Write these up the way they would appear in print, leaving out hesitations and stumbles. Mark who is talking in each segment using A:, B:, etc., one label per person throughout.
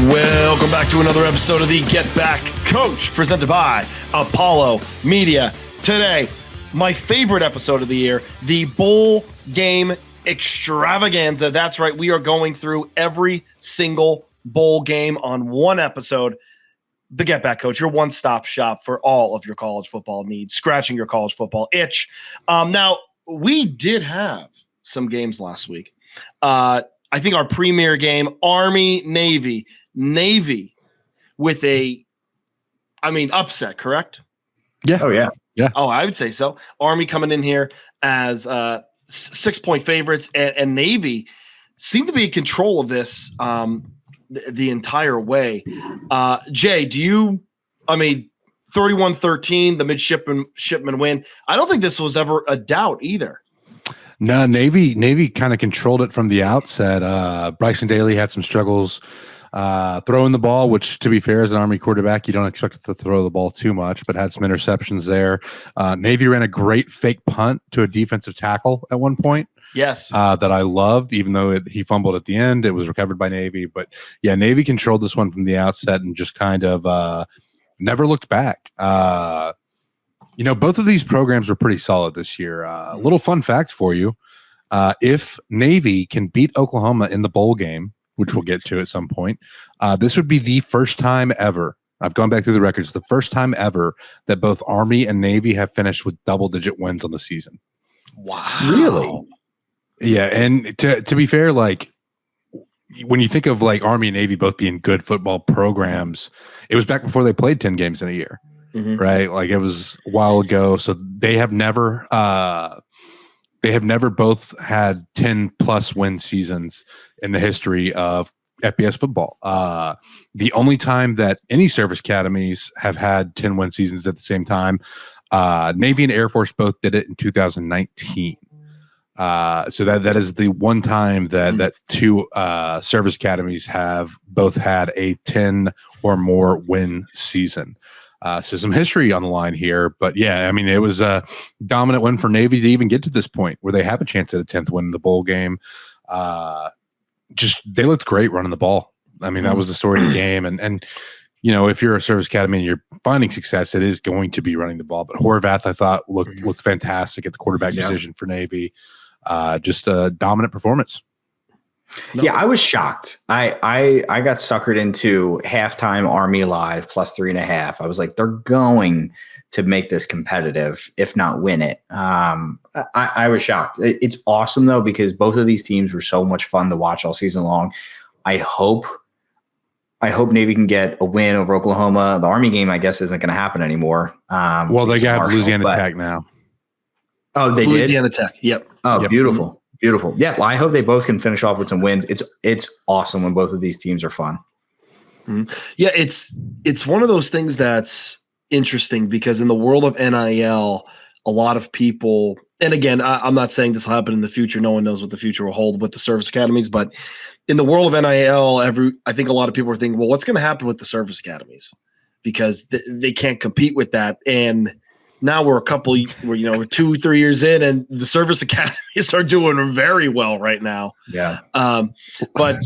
A: Welcome back to another episode of the Get Back Coach, presented by Apollo Media. Today, my favorite episode of the year, the Bowl Game Extravaganza. That's right, we are going through every single bowl game on one episode. The Get Back Coach, your one-stop shop for all of your college football needs, scratching your college football itch. Now, we did have some games last week. I think our premier game, Army-Navy. Navy with upset, correct?
B: Yeah.
C: Oh, yeah.
B: Yeah.
A: Oh, I would say so. Army coming in here as 6-point favorites, and Navy seemed to be in control of this the entire way. Jay, 31-13, the midshipman win. I don't think this was ever a doubt either.
B: No, Navy kind of controlled it from the outset. Bryson Daly had some struggles throwing the ball, which, to be fair, as an Army quarterback, you don't expect it to throw the ball too much, but had some interceptions there. Navy ran a great fake punt to a defensive tackle at one point.
A: Yes.
B: That I loved, even though he fumbled at the end. It was recovered by Navy. But, yeah, Navy controlled this one from the outset and just kind of never looked back. Both of these programs were pretty solid this year. A little fun fact for you. If Navy can beat Oklahoma in the bowl game, which we'll get to at some point, this would be the first time ever. I've gone back through the records. The first time ever that both Army and Navy have finished with double-digit wins on the season.
A: Wow.
C: Really?
B: Yeah, and to be fair, like, when you think of like Army and Navy both being good football programs, it was back before they played 10 games in a year, right? Like, it was a while ago. So they have never both had 10+ win seasons in the history of FBS football. The only time that any service academies have had 10 win seasons at the same time, Navy and Air Force both did it in 2019. So that is the one time that two service academies have both had a 10 or more win season. So some history on the line here, but yeah, I mean, it was a dominant win for Navy to even get to this point where they have a chance at a 10th win in the bowl game. They looked great running the ball. I mean, that was the story of the game. And if you're a service academy and you're finding success, it is going to be running the ball. But Horvath, I thought, looked fantastic at the quarterback position for Navy. Just a dominant performance.
C: Yeah, I was shocked. I got suckered into halftime Army Live plus 3.5. I was like, they're going to make this competitive, if not win it. I was shocked. It's awesome, though, because both of these teams were so much fun to watch all season long. I hope Navy can get a win over Oklahoma. The Army game, I guess, isn't going to happen anymore.
B: They got Louisiana Tech now.
C: Oh, they
A: Louisiana
C: did?
A: Tech. Yep.
C: Oh,
B: yep.
C: Beautiful. Beautiful. Yeah, well, I hope they both can finish off with some wins. It's awesome when both of these teams are fun.
A: Mm-hmm. Yeah, it's one of those things that's interesting because in the world of NIL, a lot of people, and again, I'm not saying this will happen in the future. No one knows what the future will hold with the service academies, but in the world of NIL, I think a lot of people are thinking, well, what's going to happen with the service academies? Because they can't compete with that. And now we're 2-3 years in, and the service academies are doing very well right now.
C: Yeah.
A: But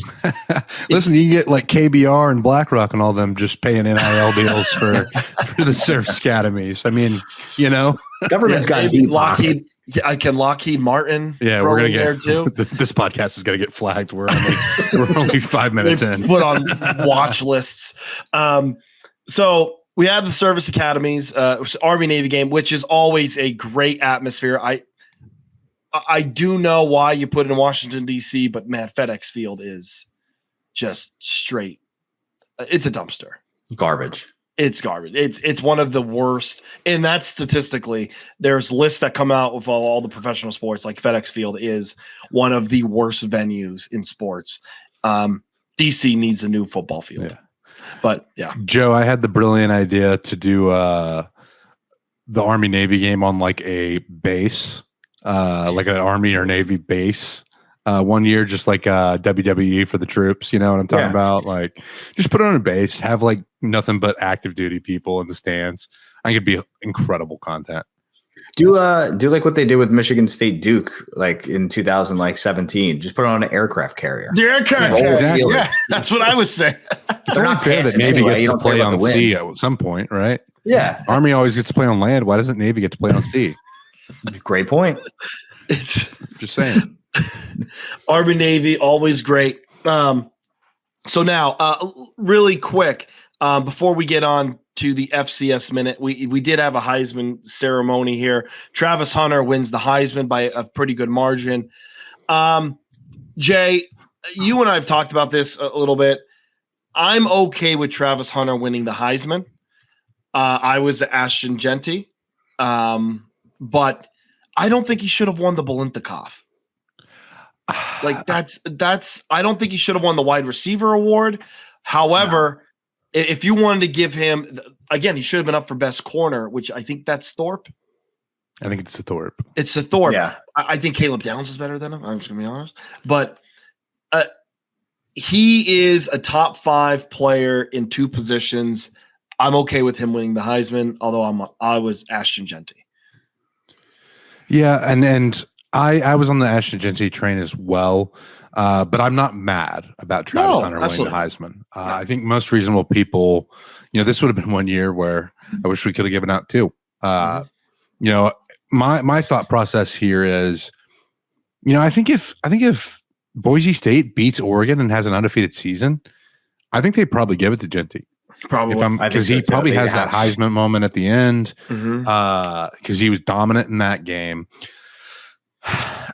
B: listen, you get like KBR and BlackRock and all them just paying NIL deals for the service academies. I mean,
C: government's got
A: Lockheed. Can Lockheed Martin?
B: Yeah, we're gonna get
A: there too.
B: This podcast is gonna get flagged. We're only 5 minutes in.
A: Put on watch lists. So we had the service academies, Army Navy game, which is always a great atmosphere. I do know why you put it in Washington, D.C., but man, FedEx Field is just straight. It's a dumpster.
C: Garbage.
A: It's garbage. It's one of the worst. And that's statistically, there's lists that come out with all the professional sports, like FedEx Field is one of the worst venues in sports. D.C. needs a new football field.
B: Yeah.
A: But yeah,
B: Joe, I had the brilliant idea to do the Army Navy game on like a base, like an Army or Navy base. One year, just like WWE for the troops, you know what I'm talking about? Like, just put it on a base, have like nothing but active duty people in the stands. I think it'd be incredible content.
C: Do like what they did with Michigan State Duke, like in 2017. Just put it on an aircraft carrier.
A: The aircraft carrier.
B: Exactly.
A: Yeah, that's what I was saying.
B: It's only fair that Navy gets to play on sea at some point, right?
C: Yeah.
B: Army always gets to play on land. Why doesn't Navy get to play on sea?
C: Great point.
A: It's
B: just saying.
A: Army, Navy, always great. So now, really quick, before we get on to the FCS minute, we did have a Heisman ceremony here. Travis Hunter wins the Heisman by a pretty good margin. Jay, you and I have talked about this a little bit. I'm okay with Travis Hunter winning the Heisman. I was Ashton Genty, but I don't think he should have won the Bolintikov. Like that's. I don't think he should have won the wide receiver award. However, if you wanted to give him again, he should have been up for best corner, which I think that's Thorpe.
B: I think it's the Thorpe.
A: It's the Thorpe.
C: Yeah.
A: I think Caleb Downs is better than him. I'm just gonna be honest, but he is a top 5 player in 2 positions. I'm okay with him winning the Heisman, although I was Ashton Genty.
B: Yeah, and I was on the Ashton Genty train as well, but I'm not mad about Travis Hunter winning the Heisman. I think most reasonable people, this would have been one year where I wish we could have given out 2. My thought process here is, I think if Boise State beats Oregon and has an undefeated season, I think they'd probably give it to Genty.
A: Probably,
B: because he probably has that Heisman moment at the end, because he was dominant in that game.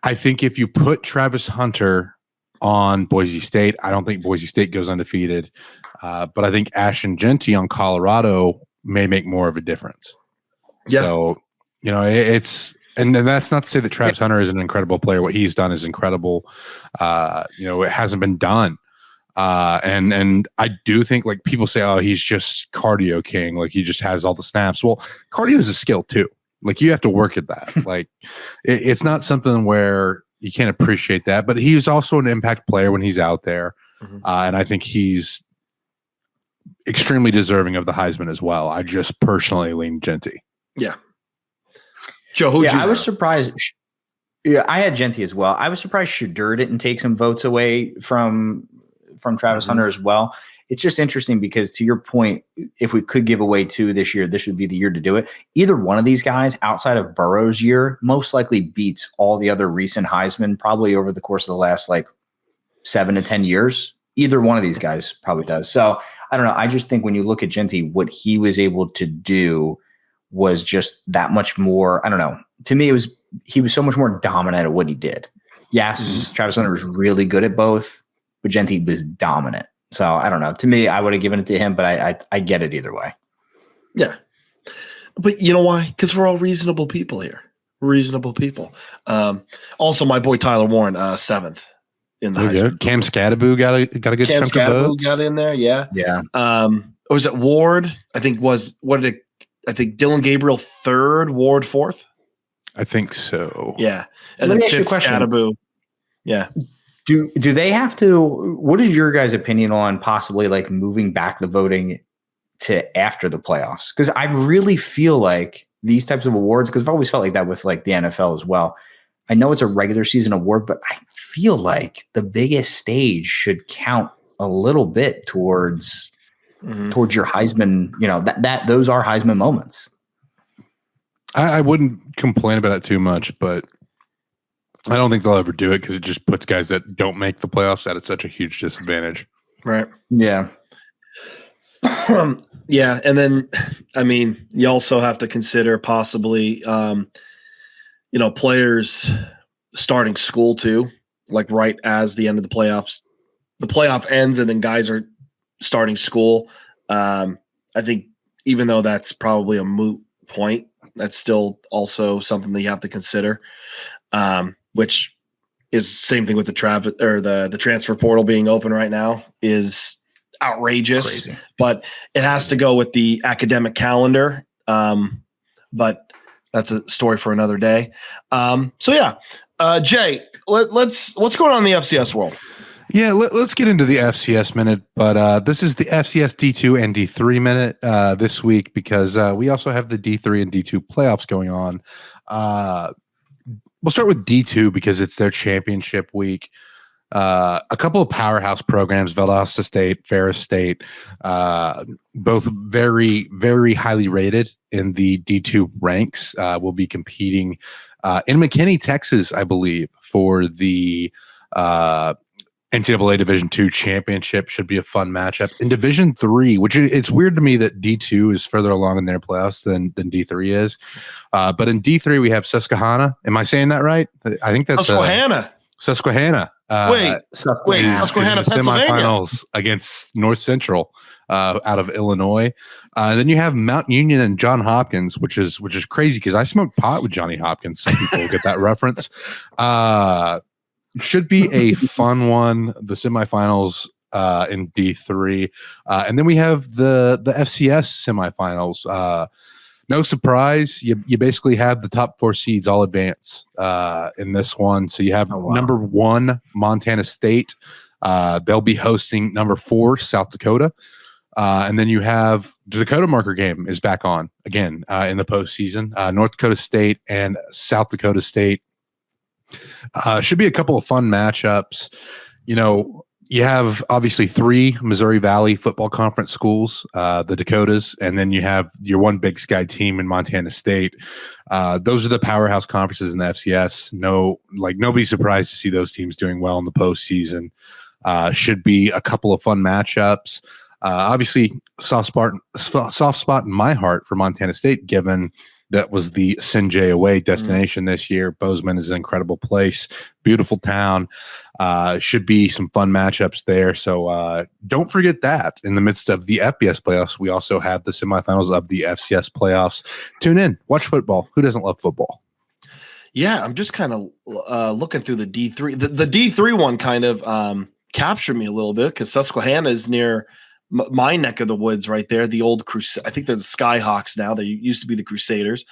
B: I think if you put Travis Hunter on Boise State, I don't think Boise State goes undefeated, but I think Ashton Genty on Colorado may make more of a difference. Yeah. So, it's. And that's not to say that Travis Hunter is an incredible player. What he's done is incredible. It hasn't been done. And I do think, like, people say, oh, he's just cardio king. Like, he just has all the snaps. Well, cardio is a skill too. Like, you have to work at that. Like, it's not something where you can't appreciate that, but he's also an impact player when he's out there. And I think he's extremely deserving of the Heisman as well. I just personally lean Genty.
A: Yeah. Joe,
C: I was surprised. Yeah, I had Genty as well. I was surprised Shedeur didn't take some votes away from Travis Hunter as well. It's just interesting because, to your point, if we could give away 2 this year, this would be the year to do it. Either one of these guys, outside of Burrow's year, most likely beats all the other recent Heisman, probably over the course of the last 7 to 10 years. Either one of these guys probably does. So I don't know. I just think when you look at Genty, what he was able to do was just that much more. I don't know. To me, he was so much more dominant at what he did. Yes, Travis Hunter was really good at both, but Genty was dominant. So I don't know. To me, I would have given it to him, but I get it either way.
A: Yeah. But you know why? Because we're all reasonable people here. Reasonable people. Also, my boy Tyler Warren, 7th in the Heisman.
B: Cam Scadaboo got a good chunk of votes.
A: Got in there, yeah.
C: Yeah.
A: Was it Ward? I think Dylan Gabriel 3rd, Ward 4th.
B: I think so.
A: Yeah. And
C: Let
A: then
C: me ask you a
A: 5th,
C: question.
A: Scadaboo. Yeah.
C: Do they have to? What is your guys' opinion on possibly moving back the voting to after the playoffs? Because I really feel like these types of awards, because I've always felt like that with the NFL as well. I know it's a regular season award, but I feel like the biggest stage should count a little bit towards your Heisman. That those are Heisman moments.
B: I wouldn't complain about it too much, but I don't think they'll ever do it because it just puts guys that don't make the playoffs at such a huge disadvantage.
A: Right.
C: Yeah.
A: Yeah. And then, you also have to consider possibly, players starting school too, right as the end of the playoffs. The playoff ends and then guys are starting school. I think even though that's probably a moot point, that's still also something that you have to consider. Which is same thing with the transfer portal being open right now is outrageous. Crazy. But it has to go with the academic calendar. But that's a story for another day. Jay, what's going on in the FCS world?
B: Yeah, let's get into the FCS minute, but this is the FCS D2 and D3 minute this week because we also have the D3 and D2 playoffs going on. We'll start with D2 because it's their championship week. A couple of powerhouse programs, Valdosta State, Ferris State, both very, very highly rated in the D2 ranks, will be competing in McKinney, Texas, I believe, for the NCAA Division II championship. Should be a fun matchup. In Division III, which it's weird to me that D2 is further along in their playoffs than D3 is. But in D3, we have Susquehanna. Am I saying that right? I think that's
A: Susquehanna.
B: Susquehanna.
A: Wait, Susquehanna, Pennsylvania.
B: Semifinals against North Central out of Illinois. Then you have Mount Union and John Hopkins, which is crazy because I smoked pot with Johnny Hopkins. Some people will get that reference. Should be a fun one. The semifinals in D3, and then we have the FCS semifinals. No surprise, you basically have the top 4 seeds all advance in this one. So you have number 1 Montana State. They'll be hosting number 4 South Dakota. And then you have the Dakota marker game is back on again in the postseason. North Dakota State and South Dakota State. Should be a couple of fun matchups. You have obviously 3 Missouri Valley Football Conference schools, the Dakotas, and then you have your one Big Sky team in Montana State. Those are the powerhouse conferences in the FCS. Nobody's surprised to see those teams doing well in the postseason. Should be a couple of fun matchups. Obviously, soft spot in my heart for Montana State, given that was the Sinjay away destination this year. Bozeman is an incredible place, beautiful town. Should be some fun matchups there. So don't forget that in the midst of the FBS playoffs, we also have the semifinals of the FCS playoffs. Tune in, watch football. Who doesn't love football?
A: Yeah, I'm just kind of looking through the D3. The D3 one kind of captured me a little bit because Susquehanna is near my neck of the woods right there. The old I think they're the Skyhawks now. They used to be the Crusaders.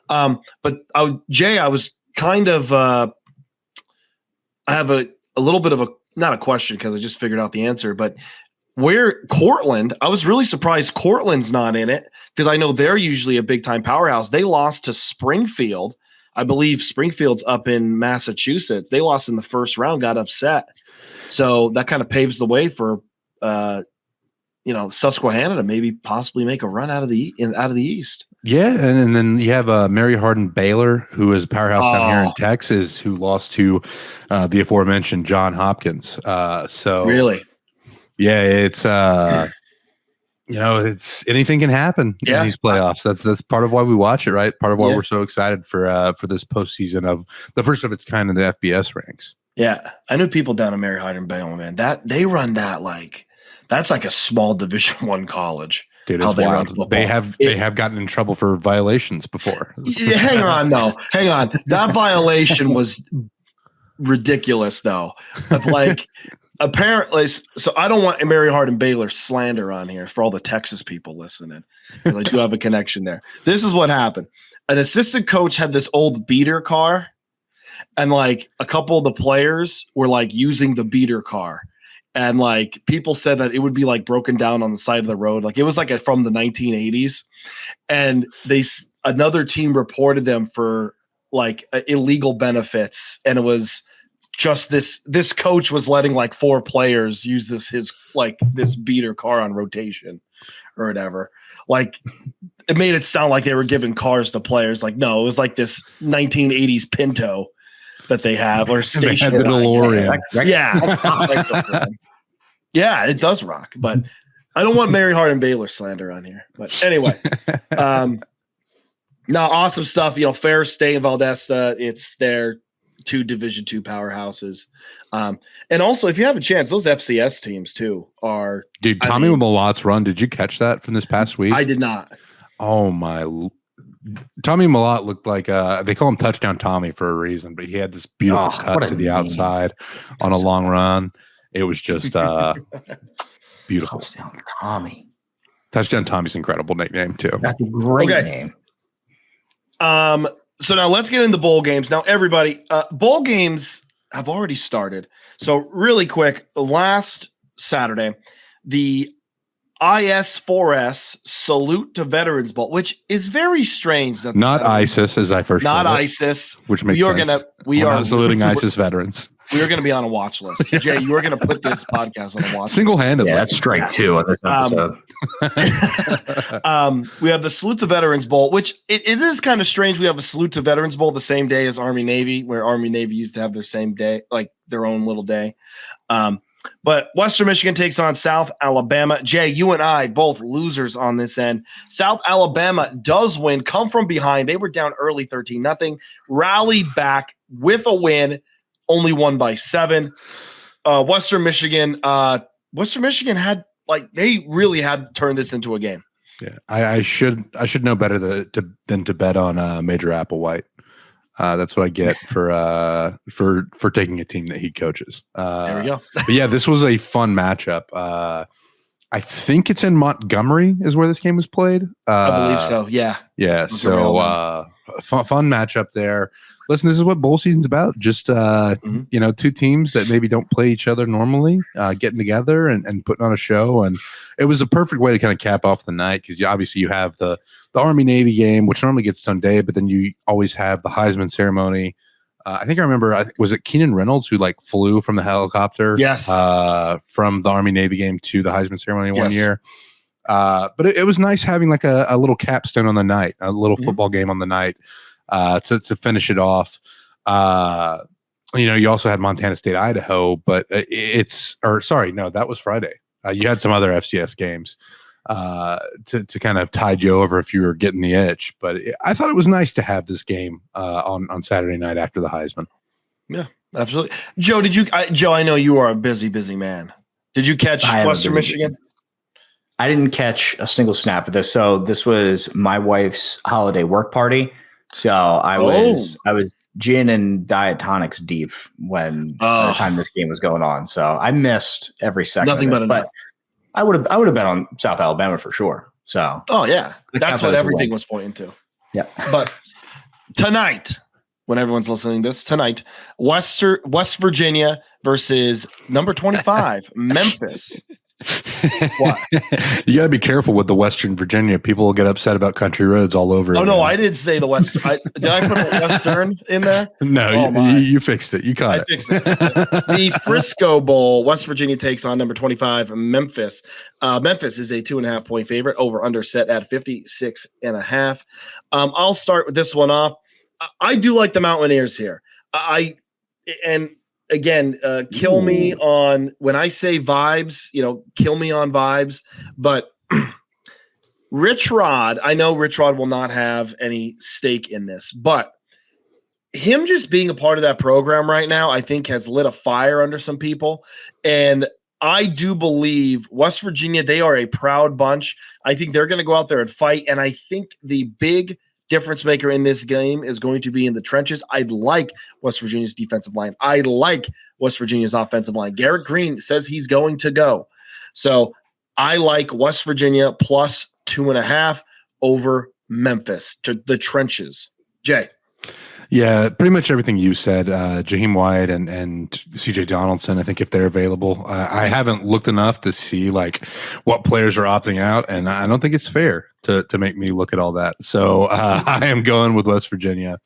A: But I was kind of I have a little bit of not a question because I just figured out the answer, but where Cortland, I was really surprised Cortland's not in it because I know they're usually a big time powerhouse. They lost to Springfield. I believe Springfield's up in Massachusetts. They lost in the first round, got upset. So that kind of paves the way for Susquehanna to maybe possibly make a run out of the East.
B: Yeah, and then you have Mary Hardin Baylor, who is a powerhouse down here in Texas, who lost to the aforementioned John Hopkins. So
A: really,
B: yeah, it's it's anything can happen in these playoffs. That's part of why we watch it, right? Part of why we're so excited for this postseason of the first of its kind in the FBS ranks.
A: Yeah, I knew people down in Mary Hardin Baylor, man. That they run that that's like a small Division I college.
B: Dude, it's wild. They have gotten in trouble for violations before.
A: Yeah, hang on. That violation was ridiculous, though. Apparently, so I don't want Mary Hardin Baylor slander on here for all the Texas people listening, because I do have a connection there. This is what happened. An assistant coach had this old beater car, and a couple of the players were using the beater car. And people said that it would be broken down on the side of the road. It was from the 1980s. And another team reported them for illegal benefits. And it was just this coach was letting 4 players use this beater car on rotation or whatever. It made it sound like they were giving cars to players. No, it was this 1980s Pinto that they have, or station.
B: They had the DeLorean.
A: Yeah, it does rock, but I don't want Mary Hardin Baylor slander on here. But anyway, awesome stuff. Ferris State and Valdosta, it's their 2 Division II powerhouses. And also, if you have a chance, those FCS teams too are.
B: Dude, Tommy Malot's run. Did you catch that from this past week?
A: I did not.
B: Oh my. Tommy Malott looked like they call him Touchdown Tommy for a reason, but he had this beautiful cut to the outside on a long run. It was just beautiful.
C: Touchdown Tommy.
B: Touchdown Tommy's incredible nickname too.
C: That's a great name.
A: So now let's get into bowl games. Now, everybody, bowl games have already started. So really quick, last Saturday, the IS4S Salute to Veterans Bowl, which is very strange. That
B: not ISIS, as I first
A: not ISIS,
B: which makes sense.
A: We are
B: saluting ISIS veterans.
A: We are going to be on a watch list. Jay, you are going to put this podcast on a watch list.
B: Single-handedly.
C: Yeah, that's strike 2 on this episode.
A: We have the Salute to Veterans Bowl, which it is kind of strange. We have a Salute to Veterans Bowl the same day as Army Navy, where Army Navy used to have their same day, like their own little day. But Western Michigan takes on South Alabama. Jay, you and I both losers on this end. South Alabama does win, come from behind. They were down early 13-0, rally back with a win, only won by 7. Western Michigan had they really had to turn this into a game.
B: Yeah, I should know better than to bet on Major Applewhite. That's what I get for taking a team that he coaches.
A: There we go.
B: But yeah, this was a fun matchup. I think it's in Montgomery is where this game was played.
A: I believe so. Yeah.
B: Yeah. So fun matchup there. Listen, this is what bowl season's about. Just two teams that maybe don't play each other normally, getting together and putting on a show. And it was a perfect way to kind of cap off the night because obviously you have the Army Navy game, which normally gets Sunday, but then you always have the Heisman ceremony. I think I remember. Was it Keenan Reynolds who flew from the helicopter?
A: Yes.
B: From the Army Navy game to the Heisman ceremony one year. But it was nice having a little capstone on the night, a little football game on the night to finish it off. You also had Montana State, Idaho, but that was Friday. You had some other FCS games to kind of tide you over if you were getting the itch. But I thought it was nice to have this game on Saturday night after the Heisman.
A: Yeah, absolutely. Joe, Joe, I know you are a busy man. Did you catch Western Michigan?
C: I didn't catch a single snap of this. So this was my wife's holiday work party. So I was gin and diet tonics deep when the time this game was going on. So I missed every second.
A: Nothing but
C: but I would have bet on South Alabama for sure. So
A: that's what everything was pointing to.
C: Yeah.
A: But tonight, when everyone's listening to this, tonight, West Virginia versus number 25, Memphis.
B: What? You got to be careful with the Western Virginia. People will get upset about country roads all over.
A: Oh, no, I did say the West. Did I put a Western in there?
B: No, you fixed it. You caught it.
A: I fixed it. The Frisco Bowl, West Virginia takes on number 25, Memphis. Memphis is a 2.5-point favorite, over under set at 56.5. I'll start with this one off. I do like the Mountaineers here. Again, kill me on when I say vibes, kill me on vibes. But Rich Rod, I know Rich Rod will not have any stake in this, but him just being a part of that program right now, I think has lit a fire under some people. And I do believe West Virginia, they are a proud bunch. I think they're going to go out there and fight. And I think the big difference maker in this game is going to be in the trenches. I like West Virginia's defensive line. I like West Virginia's offensive line. Garrett Green says he's going to go. So I like West Virginia plus 2.5 over Memphis to the trenches. Jay.
B: Yeah, pretty much everything you said. Jaheim White and CJ Donaldson, I think if they're available. I haven't looked enough to see what players are opting out, and I don't think it's fair to make me look at all that. So I am going with West Virginia.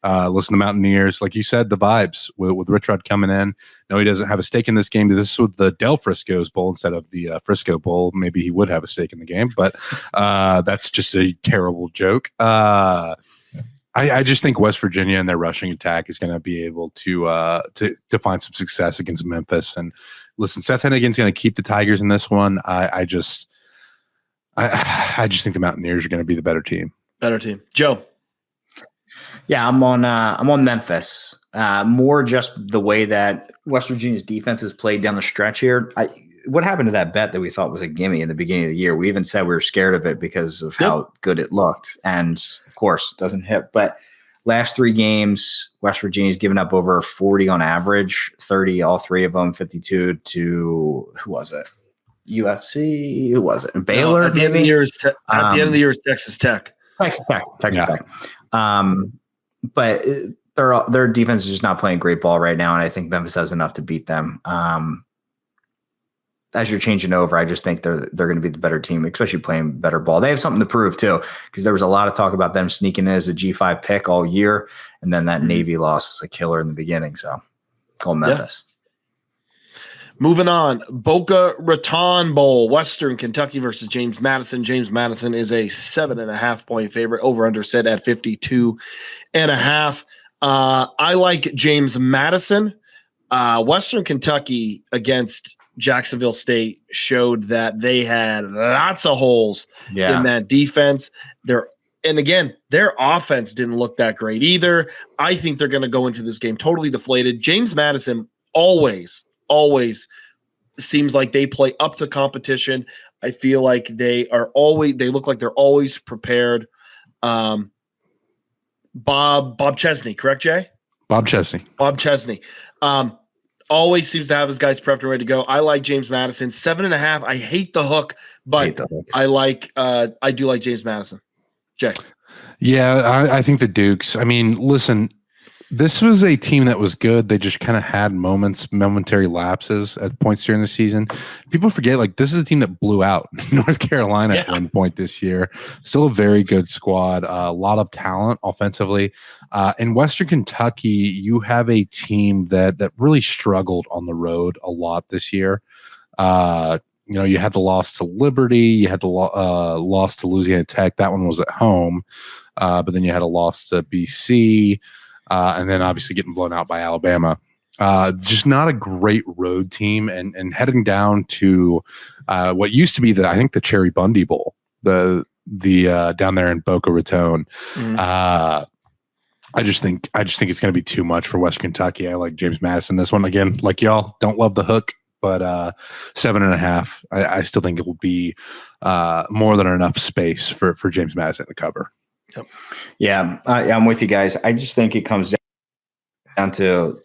B: Listen to Mountaineers. Like you said, the vibes with Rich Rod coming in. No, he doesn't have a stake in this game. This is with the Del Frisco's Bowl instead of the Frisco Bowl. Maybe he would have a stake in the game, but that's just a terrible joke. I just think West Virginia and their rushing attack is going to be able to find some success against Memphis. And listen, Seth Hennigan's going to keep the Tigers in this one. I just think the Mountaineers are going to be the better team.
A: Better team. Joe.
C: Yeah, I'm on Memphis. More just the way that West Virginia's defense has played down the stretch here. What happened to that bet that we thought was a gimme in the beginning of the year? We even said we were scared of it because of how good it looked. And of course it doesn't hit, but last 3 games, West Virginia's given up over 40 on average, 30, all 3 of them, 52 to, who was it? UFC? Who was it? Baylor?
A: At the end of the year is Texas Tech.
C: Texas Tech. But their defense is just not playing great ball right now. And I think Memphis has enough to beat them. As you're changing over, I just think they're going to be the better team, especially playing better ball. They have something to prove too, because there was a lot of talk about them sneaking in as a G5 pick all year, and then that Navy loss was a killer in the beginning. So Going Memphis.
A: Moving on, Boca Raton Bowl, Western Kentucky versus James Madison. James Madison is a 7.5 point favorite. Over under set at 52.5. I like James Madison. Western Kentucky against Jacksonville State showed that they had lots of holes in that defense. Their offense didn't look that great either. I think they're going to go into this game totally deflated. James Madison always seems like they play up to competition. I feel like they look like they're always prepared. Bob Chesney, correct, Jay?
B: Bob Chesney.
A: Always seems to have his guys prepped and ready to go. I like James Madison. 7.5. I hate the hook, but I do like James Madison. Jay.
B: Yeah, I think the Dukes. I mean, listen, this was a team that was good. They just kind of had momentary lapses at points during the season. People forget, like, this is a team that blew out North Carolina at one point this year. Still a very good squad. A lot of talent offensively. In Western Kentucky, you have a team that really struggled on the road a lot this year. You had the loss to Liberty. You had the loss to Louisiana Tech. That one was at home. But then you had a loss to BC. And then obviously getting blown out by Alabama. Just not a great road team, and heading down to what used to be the Cherry Bundy Bowl, the down there in Boca Raton. I just think it's going to be too much for West Kentucky. I like James Madison. This one again, like y'all, don't love the hook, but 7.5. I still think it will be more than enough space for James Madison to cover.
A: Yep.
C: Yeah, I'm with you guys. I just think it comes down to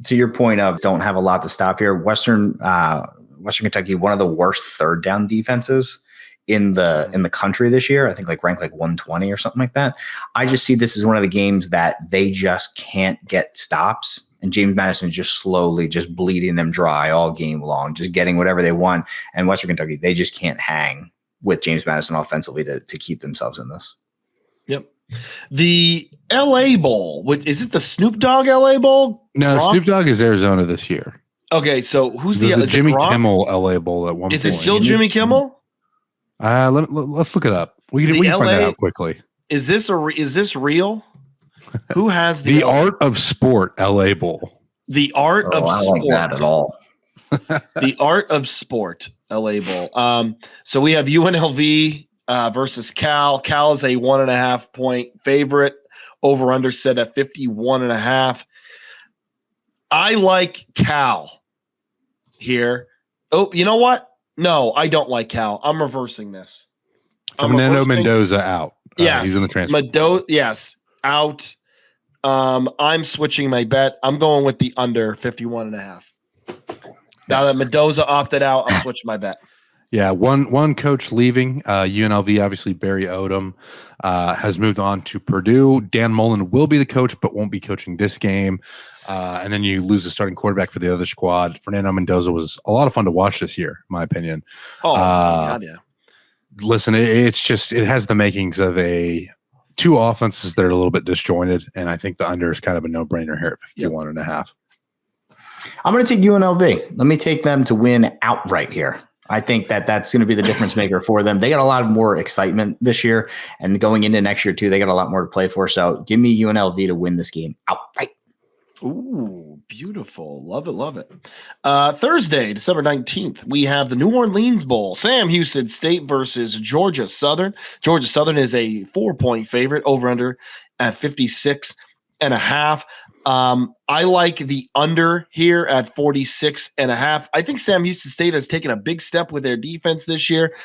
C: your point of don't have a lot to stop here. Western Kentucky, one of the worst third down defenses in the country this year. I think ranked 120 or something like that. I just see this as one of the games that they just can't get stops. And James Madison is just slowly just bleeding them dry all game long, just getting whatever they want. And Western Kentucky, they just can't hang with James Madison offensively to keep themselves in this.
A: Yep. The LA Bowl, is it the Snoop Dogg LA Bowl?
B: No, Gronk? Snoop Dogg is Arizona this year.
A: Okay, so who's the
B: Jimmy Kimmel LA Bowl at one point?
A: Is it still Jimmy Kimmel?
B: Let's look it up. We can find that out quickly.
A: Is this real? Who has
B: the Art of Sport LA Bowl?
A: The Art of
C: I
A: Sport.
C: don't like that at all.
A: The Art of Sport LA Bowl. So we have UNLV versus Cal. Cal is a 1.5 point favorite. Over under set at 51.5. I like Cal here. Oh, you know what? No, I don't like Cal. I'm reversing this.
B: Fernando Mendoza out.
A: Yes,
B: he's in the transfer.
A: Yes, out. I'm switching my bet. I'm going with the under 51.5. Now that Mendoza opted out, I'm switching my bet.
B: Yeah, one coach leaving. UNLV, obviously Barry Odom, has moved on to Purdue. Dan Mullen will be the coach, but won't be coaching this game. And then you lose the starting quarterback for the other squad. Fernando Mendoza was a lot of fun to watch this year, in my opinion.
A: Oh, my God, yeah.
B: Listen, it has the makings of two offenses that are a little bit disjointed, and I think the under is kind of a no-brainer here at 51.5.
C: I'm going to take UNLV. Let me take them to win outright here. I think that's going to be the difference maker for them. They got a lot more excitement this year, and going into next year too, they got a lot more to play for. So give me UNLV to win this game outright.
A: Ooh, beautiful. Love it, love it. Thursday, December 19th, we have the New Orleans Bowl. Sam Houston State versus Georgia Southern. Georgia Southern is a 4-point favorite, over under at 56.5. I like the under here at 46.5. I think Sam Houston State has taken a big step with their defense this year.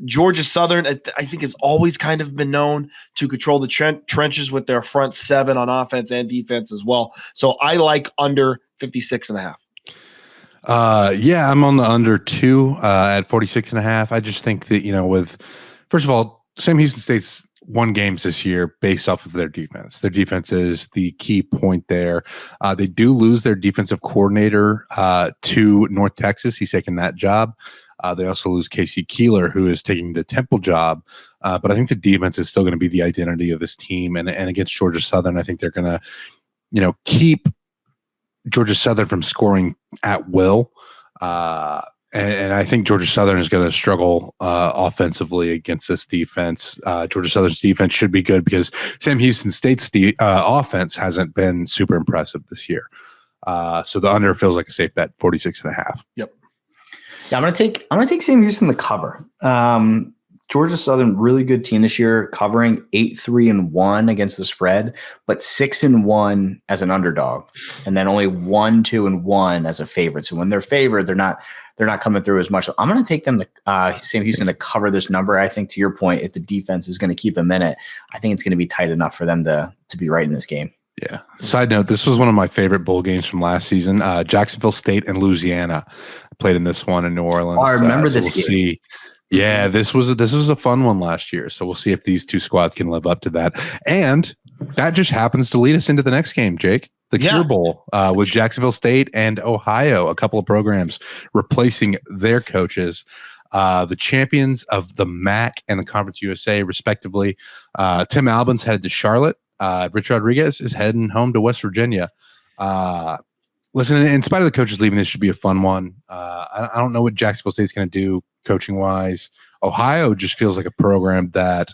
A: Georgia Southern, I think, has always kind of been known to control the trenches with their front seven on offense and defense as well. So I like under 56.5.
B: Yeah, I'm on the under too at 46.5. I just think that, first of all, Sam Houston State's won games this year based off of their defense. Their defense is the key point there. They do lose their defensive coordinator to North Texas. He's taking that job. They also lose Casey Keeler, who is taking the Temple job. But I think the defense is still going to be the identity of this team. And against Georgia Southern, I think they're going to, keep Georgia Southern from scoring at will. And I think Georgia Southern is going to struggle offensively against this defense. Georgia Southern's defense should be good because Sam Houston State's offense hasn't been super impressive this year. So the under feels like a safe bet, 46.5.
A: Yep.
C: Yeah, I'm gonna take Sam Houston the cover. Georgia Southern, really good team this year, covering 8-3-1 against the spread, but 6-1 as an underdog, and then only 1-2-1 as a favorite. So when they're favored, they're not coming through as much. So I'm going to take them Sam Houston to cover this number. I think, to your point, if the defense is going to keep them in it, I think it's going to be tight enough for them to be right in this game.
B: Yeah. Side note, this was one of my favorite bowl games from last season. Jacksonville State and Louisiana played in this one in New Orleans.
C: Oh, I remember this
B: game. See. Yeah, this was a fun one last year. So we'll see if these two squads can live up to that. And that just happens to lead us into the next game, Jake. The Cure Bowl with Jacksonville State and Ohio, a couple of programs replacing their coaches. The champions of the MAC and the Conference USA, respectively. Tim Albin's headed to Charlotte. Rich Rodriguez is heading home to West Virginia. Listen, in spite of the coaches leaving, this should be a fun one. I don't know what Jacksonville State's going to do coaching-wise. Ohio just feels like a program that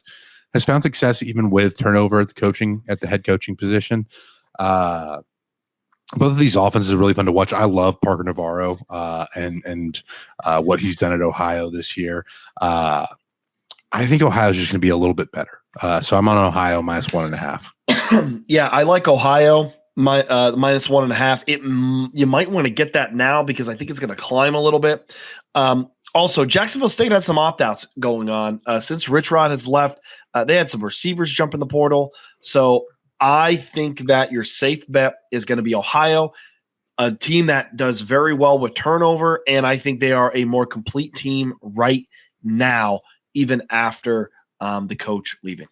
B: has found success even with turnover at the head coaching position. Both of these offenses are really fun to watch. I love Parker Navarro and what he's done at Ohio this year. I think Ohio is just going to be a little bit better. So I'm on Ohio -1.5.
A: Yeah, I like Ohio -1.5. You might want to get that now because I think it's going to climb a little bit. Also, Jacksonville State has some opt-outs going on. Since Rich Rod has left, they had some receivers jump in the portal. So I think that your safe bet is going to be Ohio, a team that does very well with turnover, and I think they are a more complete team right now, even after the coach leaving.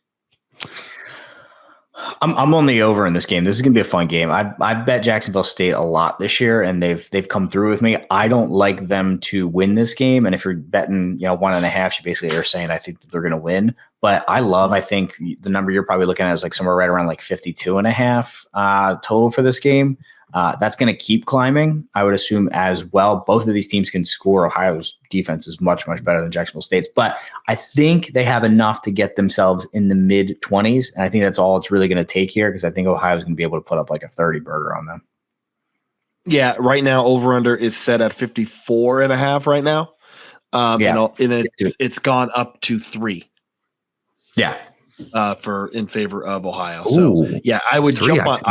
C: I'm on the over in this game. This is going to be a fun game. I bet Jacksonville State a lot this year, and they've come through with me. I don't like them to win this game, and if you're betting 1.5, you basically are saying I think that they're going to win. But I think the number you're probably looking at is like somewhere right around like 52.5 total for this game. That's going to keep climbing, I would assume, as well. Both of these teams can score. Ohio's defense is much, much better than Jacksonville State's. But I think they have enough to get themselves in the mid-20s. And I think that's all it's really going to take here because I think Ohio's going to be able to put up like a 30 burger on them.
A: Yeah, right now, over-under is set at 54.5 right now. It's gone up to 3.
C: Yeah.
A: In favor of Ohio. So, yeah, I would jump on.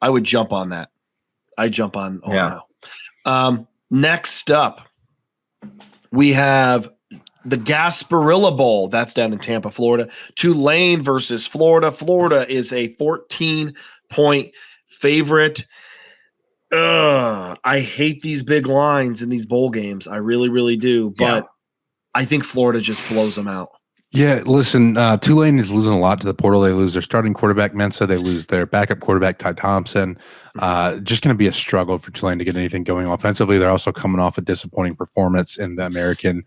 A: I would jump on that. I'd jump on Ohio. Yeah. Next up, we have the Gasparilla Bowl. That's down in Tampa, Florida. Tulane versus Florida. Florida is a 14-point favorite. I hate these big lines in these bowl games. I really, really do. But I think Florida just blows them out.
B: Yeah, listen, Tulane is losing a lot to the portal. They lose their starting quarterback, Mensa. They lose their backup quarterback, Ty Thompson. Just going to be a struggle for Tulane to get anything going offensively. They're also coming off a disappointing performance in the American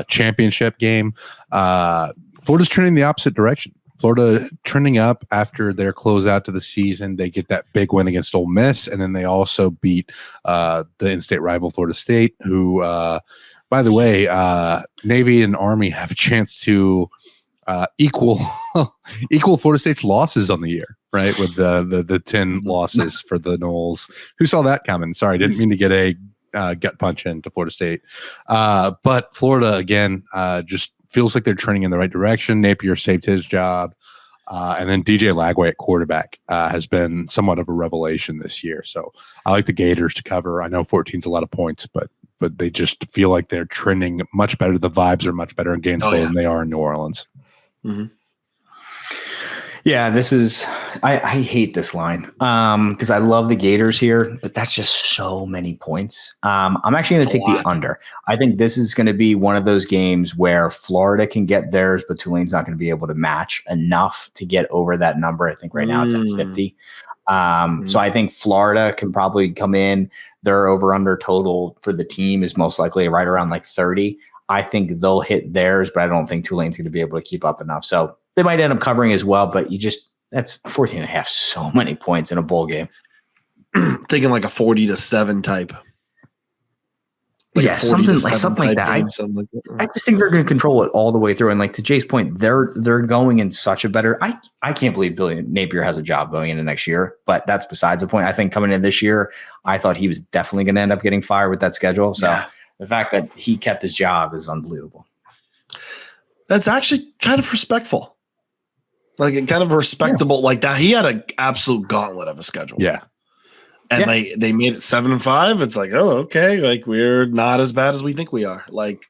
B: championship game. Florida's trending the opposite direction. Florida trending up after their closeout to the season. They get that big win against Ole Miss, and then they also beat the in-state rival Florida State, who by the way, Navy and Army have a chance to equal Florida State's losses on the year, right? With the 10 losses for the Noles. Who saw that coming? Sorry, didn't mean to get a gut punch into Florida State. But Florida, again, just feels like they're trending in the right direction. Napier saved his job. And then DJ Lagway at quarterback has been somewhat of a revelation this year. So I like the Gators to cover. I know 14 is a lot of points, but they just feel like they're trending much better. The vibes are much better in Gainesville than they are in New Orleans.
A: Mm-hmm.
C: Yeah, this is I hate this line because I love the Gators here, but that's just so many points. I'm actually going to take the under. I think this is going to be one of those games where Florida can get theirs, but Tulane's not going to be able to match enough to get over that number. I think right now it's at 50. So I think Florida can probably come in. Their over-under total for the team is most likely right around like 30. I think they'll hit theirs, but I don't think Tulane's going to be able to keep up enough. So they might end up covering as well, but that's 14.5, so many points in a bowl game.
A: thinking like a 40-7 type.
C: Like something like that. I just think they're going to control it all the way through. And like to Jay's point, they're going in such a better. I can't believe Billy Napier has a job going into next year, but that's besides the point. I think coming in this year, I thought he was definitely going to end up getting fired with that schedule. So the fact that he kept his job is unbelievable. That's
A: actually kind of respectful, like kind of respectable, like that. He had an absolute gauntlet of a schedule.
B: Yeah.
A: And they made it 7-5. It's like, oh, okay. Like we're not as bad as we think we are. Like,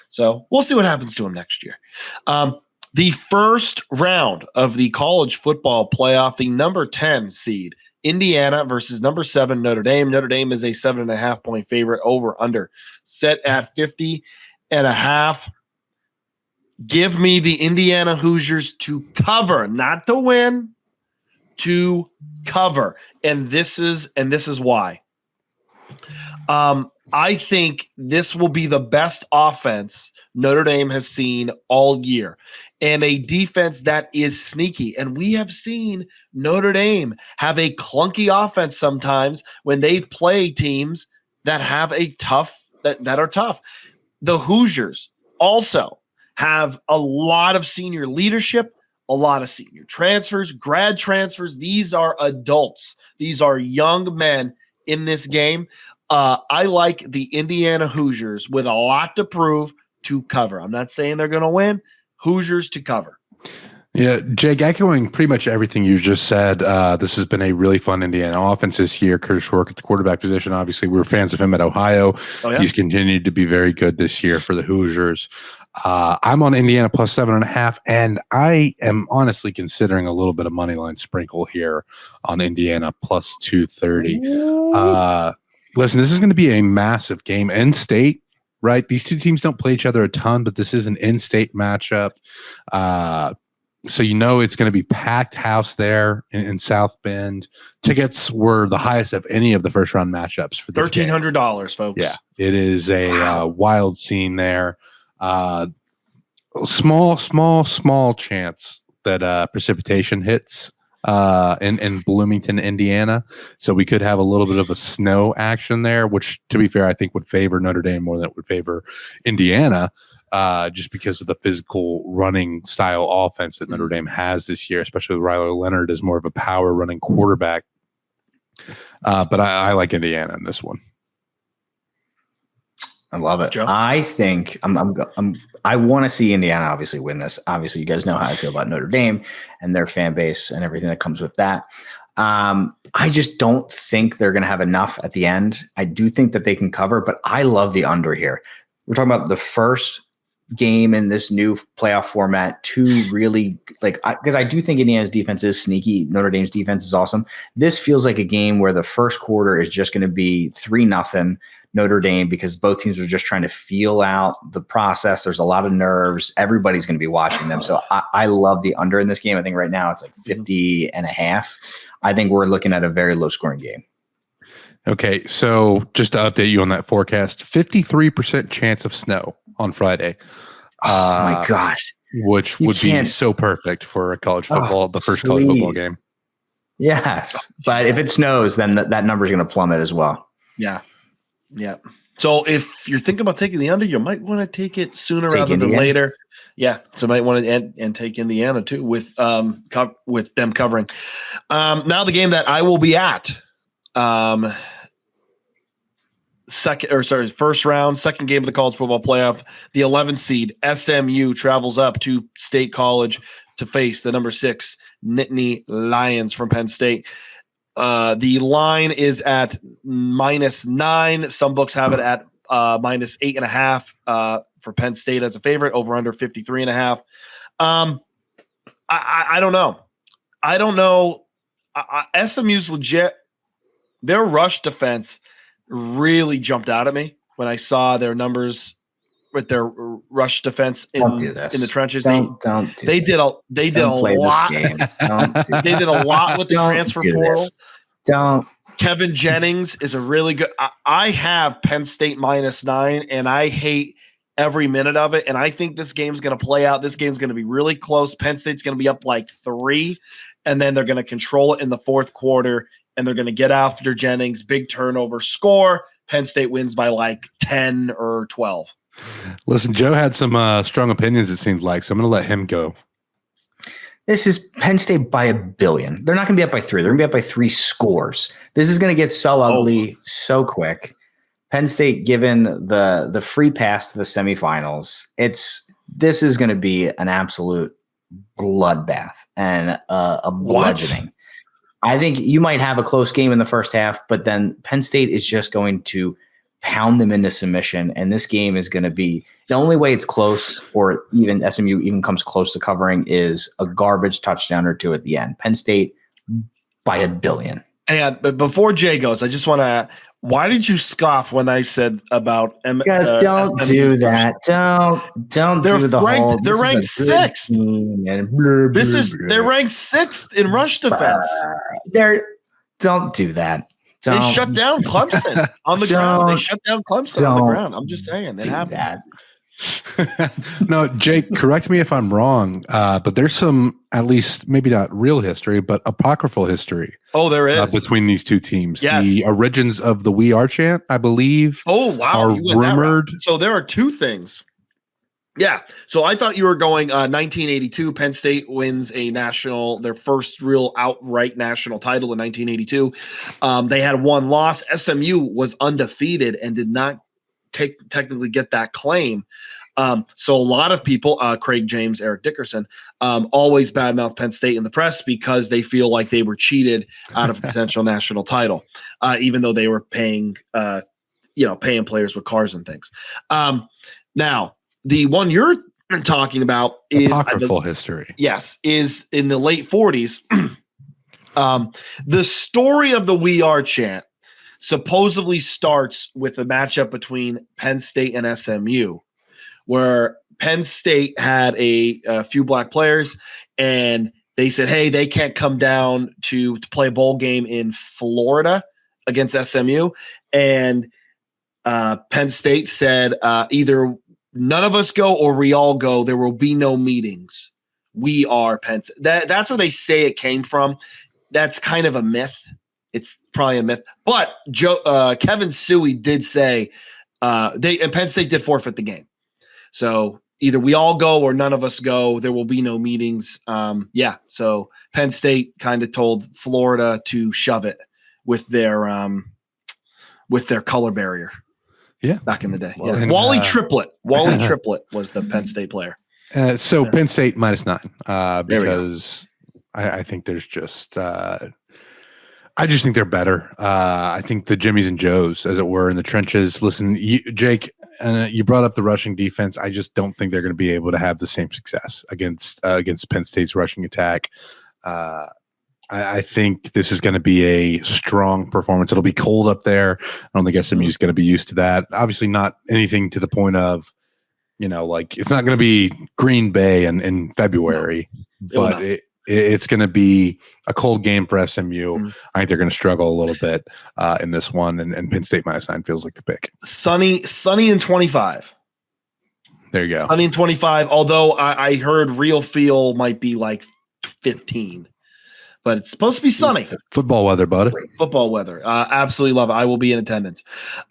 A: so we'll see what happens to him next year. The first round of the college football playoff, the number 10 seed, Indiana versus number 7, Notre Dame. Notre Dame is a 7.5 point favorite, over under set at 50.5. Give me the Indiana Hoosiers to cover, not to win, to cover. And this is why. I think this will be the best offense Notre Dame has seen all year, and a defense that is sneaky. And we have seen Notre Dame have a clunky offense sometimes when they play teams that have a tough that are tough. The Hoosiers also have a lot of senior leadership, a lot of senior transfers, grad transfers. These are adults. These are young men in this game. I like the Indiana Hoosiers with a lot to prove to cover. I'm not saying they're going to win. Hoosiers to cover.
B: Yeah, Jake, echoing pretty much everything you just said, this has been a really fun Indiana offense this year. Curtis Rourke at the quarterback position. Obviously, we were fans of him at Ohio. Oh, yeah? He's continued to be very good this year for the Hoosiers. I'm on Indiana plus 7.5, and I am honestly considering a little bit of money line sprinkle here on Indiana plus 230. Listen, this is going to be a massive game. In-state, right? These two teams don't play each other a ton, but this is an in-state matchup. So it's going to be packed house there in South Bend. Tickets were the highest of any of the first-round matchups for this
A: $1,300, folks.
B: Yeah, it is a wild scene there. Small chance that precipitation hits in Bloomington, Indiana. So we could have a little bit of a snow action there, which, to be fair, I think would favor Notre Dame more than it would favor Indiana, just because of the physical running style offense that Notre Dame has this year, especially with Ryler Leonard as more of a power running quarterback. But I like Indiana in this one.
C: I love it. Joe? I think I want to see Indiana obviously win this. Obviously, you guys know how I feel about Notre Dame and their fan base and everything that comes with that. I just don't think they're going to have enough at the end. I do think that they can cover, but I love the under here. We're talking about the first game in this new playoff format to really because I do think Indiana's defense is sneaky. Notre Dame's defense is awesome. This feels like a game where the first quarter is just going to be 3-0 Notre Dame, because both teams are just trying to feel out the process. There's a lot of nerves. Everybody's going to be watching them. So I love the under in this game. I think right now it's like 50.5. I think we're looking at a very low scoring game.
B: Okay. So just to update you on that forecast, 53% chance of snow on Friday.
C: Oh my gosh.
B: Which would be so perfect for a college football, the first college football game.
C: Yes. But if it snows, then that number is going to plummet as well.
A: Yeah. Yeah. So if you're thinking about taking the under, you might want to take it sooner rather than later. Yeah. So might want to and take Indiana too with them covering. Now the game that I will be at, first round, second game of the college football playoff, the 11th seed SMU travels up to State College to face the number 6 Nittany Lions from Penn State. The line is at -9. Some books have it at -8.5 for Penn State as a favorite, over under 53.5. I don't know. SMU's legit. Their rush defense really jumped out at me when I saw their numbers with their rush defense in the trenches. They did a lot. They did a lot with the transfer portal. Kevin Jennings is a really good. I have Penn State -9, and I hate every minute of it. And I think this game's going to play out. This game's going to be really close. Penn State's going to be up like 3, and then they're going to control it in the fourth quarter and they're going to get after Jennings. Big turnover, score. Penn State wins by like 10 or 12.
B: Listen, Joe had some strong opinions, it seems like, so I'm going to let him go.
C: This is Penn State by 1 billion. They're not going to be up by 3. They're going to be up by 3 scores. This is going to get so ugly so quick. Penn State, given the free pass to the semifinals, this is going to be an absolute bloodbath and a bludgeoning. I think you might have a close game in the first half, but then Penn State is just going to pound them into submission, and this game is going to be the only way it's close, or even SMU even comes close to covering, is a garbage touchdown or 2 at the end. Penn State by 1 billion.
A: And but before Jay goes, I just want to. Why did you scoff when I said about
C: guys? Don't do that. Don't do the whole.
A: They're ranked 6th. They're ranked 6th in rush defense.
C: Don't do that.
A: They shut down Clemson on the ground. They shut down Clemson on the ground. I'm just saying it happened.
C: That.
B: No, Jake, correct me if I'm wrong, but there's some, at least maybe not real history, but apocryphal history.
A: Oh, there is
B: between these two teams.
A: Yes.
B: The origins of the "We Are" chant, I believe.
A: Oh wow,
B: are rumored.
A: So there are 2 things. Yeah. So I thought you were going 1982. Penn State wins their first real outright national title in 1982. They had 1 loss. SMU was undefeated and did not technically get that claim. So a lot of people, Craig James, Eric Dickerson, always badmouth Penn State in the press because they feel like they were cheated out of a potential national title, even though they were paying players with cars and things. Now, the one you're talking about is
B: apocryphal history.
A: Yes, is in the late 40s. The story of the "We Are" chant supposedly starts with a matchup between Penn State and SMU, where Penn State had a few black players, and they said, hey, they can't come down to play a bowl game in Florida against SMU. And Penn State said, either none of us go or we all go. There will be no meetings. We are Penn State. That's where they say it came from. That's kind of a myth. It's probably a myth. But Kevin Suey did say and Penn State did forfeit the game. So either we all go or none of us go. There will be no meetings. So Penn State kind of told Florida to shove it with their color barrier.
B: Yeah,
A: back in the day.
B: Well,
A: yeah. Wally Triplett was the Penn State player.
B: So Penn State -9 because I think there's just I just think they're better. I think the Jimmies and Joes, as it were, in the trenches. Listen, Jake, you brought up the rushing defense. I just don't think they're going to be able to have the same success against Penn State's rushing attack. I think this is going to be a strong performance. It'll be cold up there. I don't think SMU is going to be used to that. Obviously, not anything to the point of, like it's not going to be Green Bay in February, but it's going to be a cold game for SMU. I think they're going to struggle a little bit in this one, and Penn State -9 feels like the pick.
A: Sunny and 25.
B: There you go.
A: Sunny and 25. Although I heard real feel might be like 15. But it's supposed to be sunny.
B: Football weather, bud.
A: Football weather. Absolutely love it. I will be in attendance.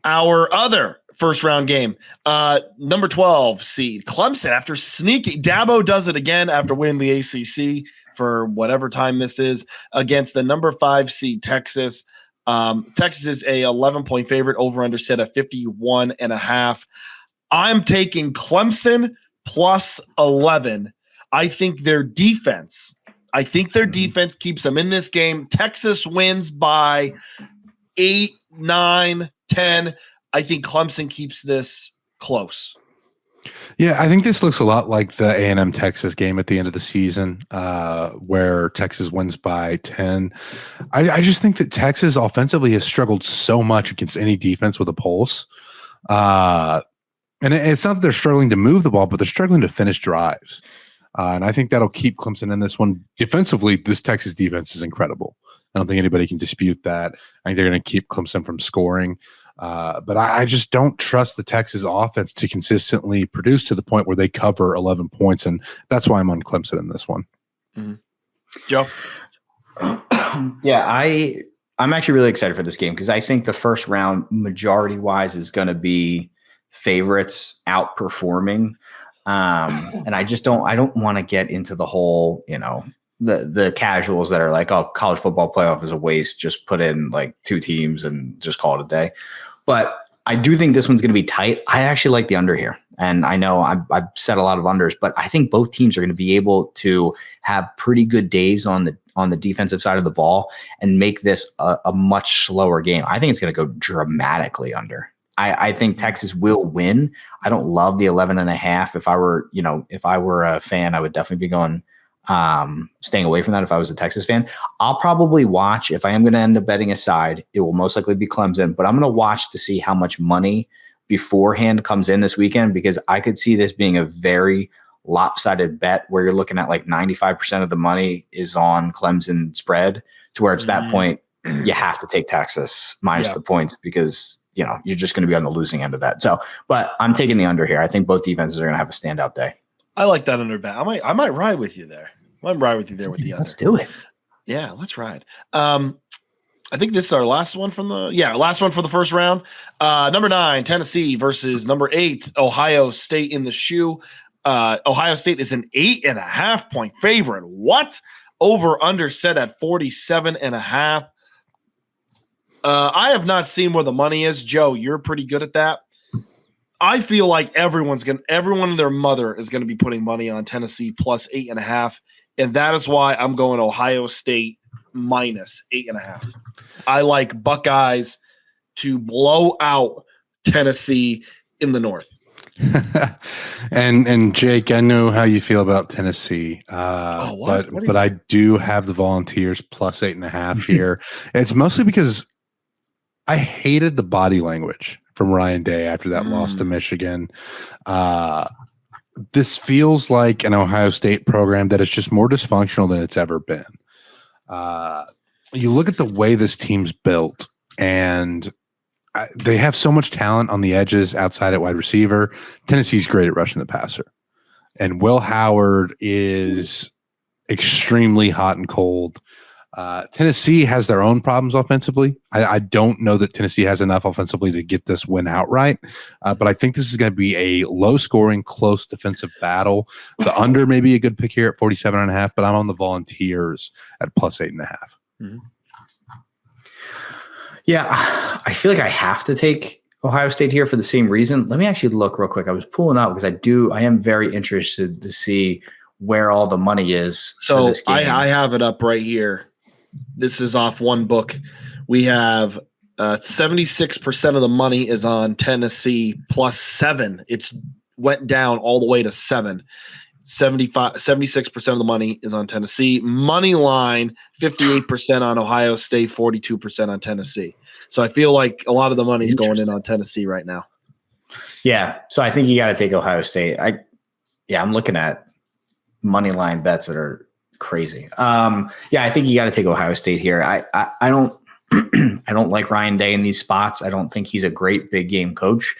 A: Our other first round game, number 12 seed, Clemson, after sneaking. Dabo does it again after winning the ACC for whatever time this is, against the number 5 seed, Texas. Texas is a 11-point favorite, over under set at 51.5. I'm taking Clemson plus 11. I think their defense keeps them in this game. Texas wins by 8, 9, 10. I think Clemson keeps this close.
B: Yeah, I think this looks a lot like the A&M Texas game at the end of the season, where Texas wins by 10. I just think that Texas offensively has struggled so much against any defense with a pulse. And it's not that they're struggling to move the ball, but they're struggling to finish drives. And I think that'll keep Clemson in this one. Defensively, this Texas defense is incredible. I don't think anybody can dispute that. I think they're going to keep Clemson from scoring. But I just don't trust the Texas offense to consistently produce to the point where they cover 11 points. And that's why I'm on Clemson in this one.
A: Mm-hmm. Joe?
C: Yeah, I I'm actually really excited for this game because I think the first round, majority wise, is going to be favorites outperforming. And I don't want to get into the whole, the casuals that are like, oh, college football playoff is a waste. Just put in like 2 teams and just call it a day. But I do think this one's going to be tight. I actually like the under here. And I know I've said a lot of unders, but I think both teams are going to be able to have pretty good days on the defensive side of the ball and make this a much slower game. I think it's going to go dramatically under. I think Texas will win. I don't love the 11.5. If I were a fan, I would definitely be going staying away from that if I was a Texas fan. I'll probably watch. If I am going to end up betting a side, it will most likely be Clemson, but I'm going to watch to see how much money beforehand comes in this weekend, because I could see this being a very lopsided bet where you're looking at like 95% of the money is on Clemson spread, to where it's that point you have to take Texas minus the points because you're just going to be on the losing end of that. So, but I'm taking the under here. I think both defenses are going to have a standout day.
A: I like that under bet. I might ride with you there. I might ride with you there with the under.
C: Let's do it.
A: Yeah, let's ride. I think this is our last one last one for the first round. Number 9, Tennessee versus number 8, Ohio State in the shoe. Ohio State is an 8.5 point favorite. What? Over under set at 47.5. I have not seen where the money is. Joe, you're pretty good at that. I feel like everyone and their mother is going to be putting money on Tennessee plus 8.5. And that is why I'm going Ohio State minus 8.5. I like Buckeyes to blow out Tennessee in the North.
B: and Jake, I know how you feel about Tennessee, but I do have the Volunteers plus 8.5 here. It's mostly because I hated the body language from Ryan Day after that loss to Michigan. This feels like an Ohio State program that is just more dysfunctional than it's ever been. You look at the way this team's built, and they have so much talent on the edges outside at wide receiver. Tennessee's great at rushing the passer. And Will Howard is extremely hot and cold. Tennessee has their own problems offensively. I don't know that Tennessee has enough offensively to get this win outright, but I think this is going to be a low-scoring, close defensive battle. The under may be a good pick here at 47.5, but I'm on the Volunteers at plus 8.5.
A: Mm-hmm.
C: Yeah, I feel like I have to take Ohio State here for the same reason. Let me actually look real quick. I was pulling up because I am very interested to see where all the money is.
A: So I have it up right here. This is off one book. We have 76% of the money is on Tennessee plus 7. It's went down all the way to 7. 76% of the money is on Tennessee. Money line, 58% on Ohio State, 42% on Tennessee. So I feel like a lot of the money is going in on Tennessee right now.
C: Yeah. So I think you got to take Ohio State. I'm looking at money line bets that are crazy. I think you got to take Ohio State here. I don't I don't like Ryan Day in these spots. I don't think he's a great big game coach.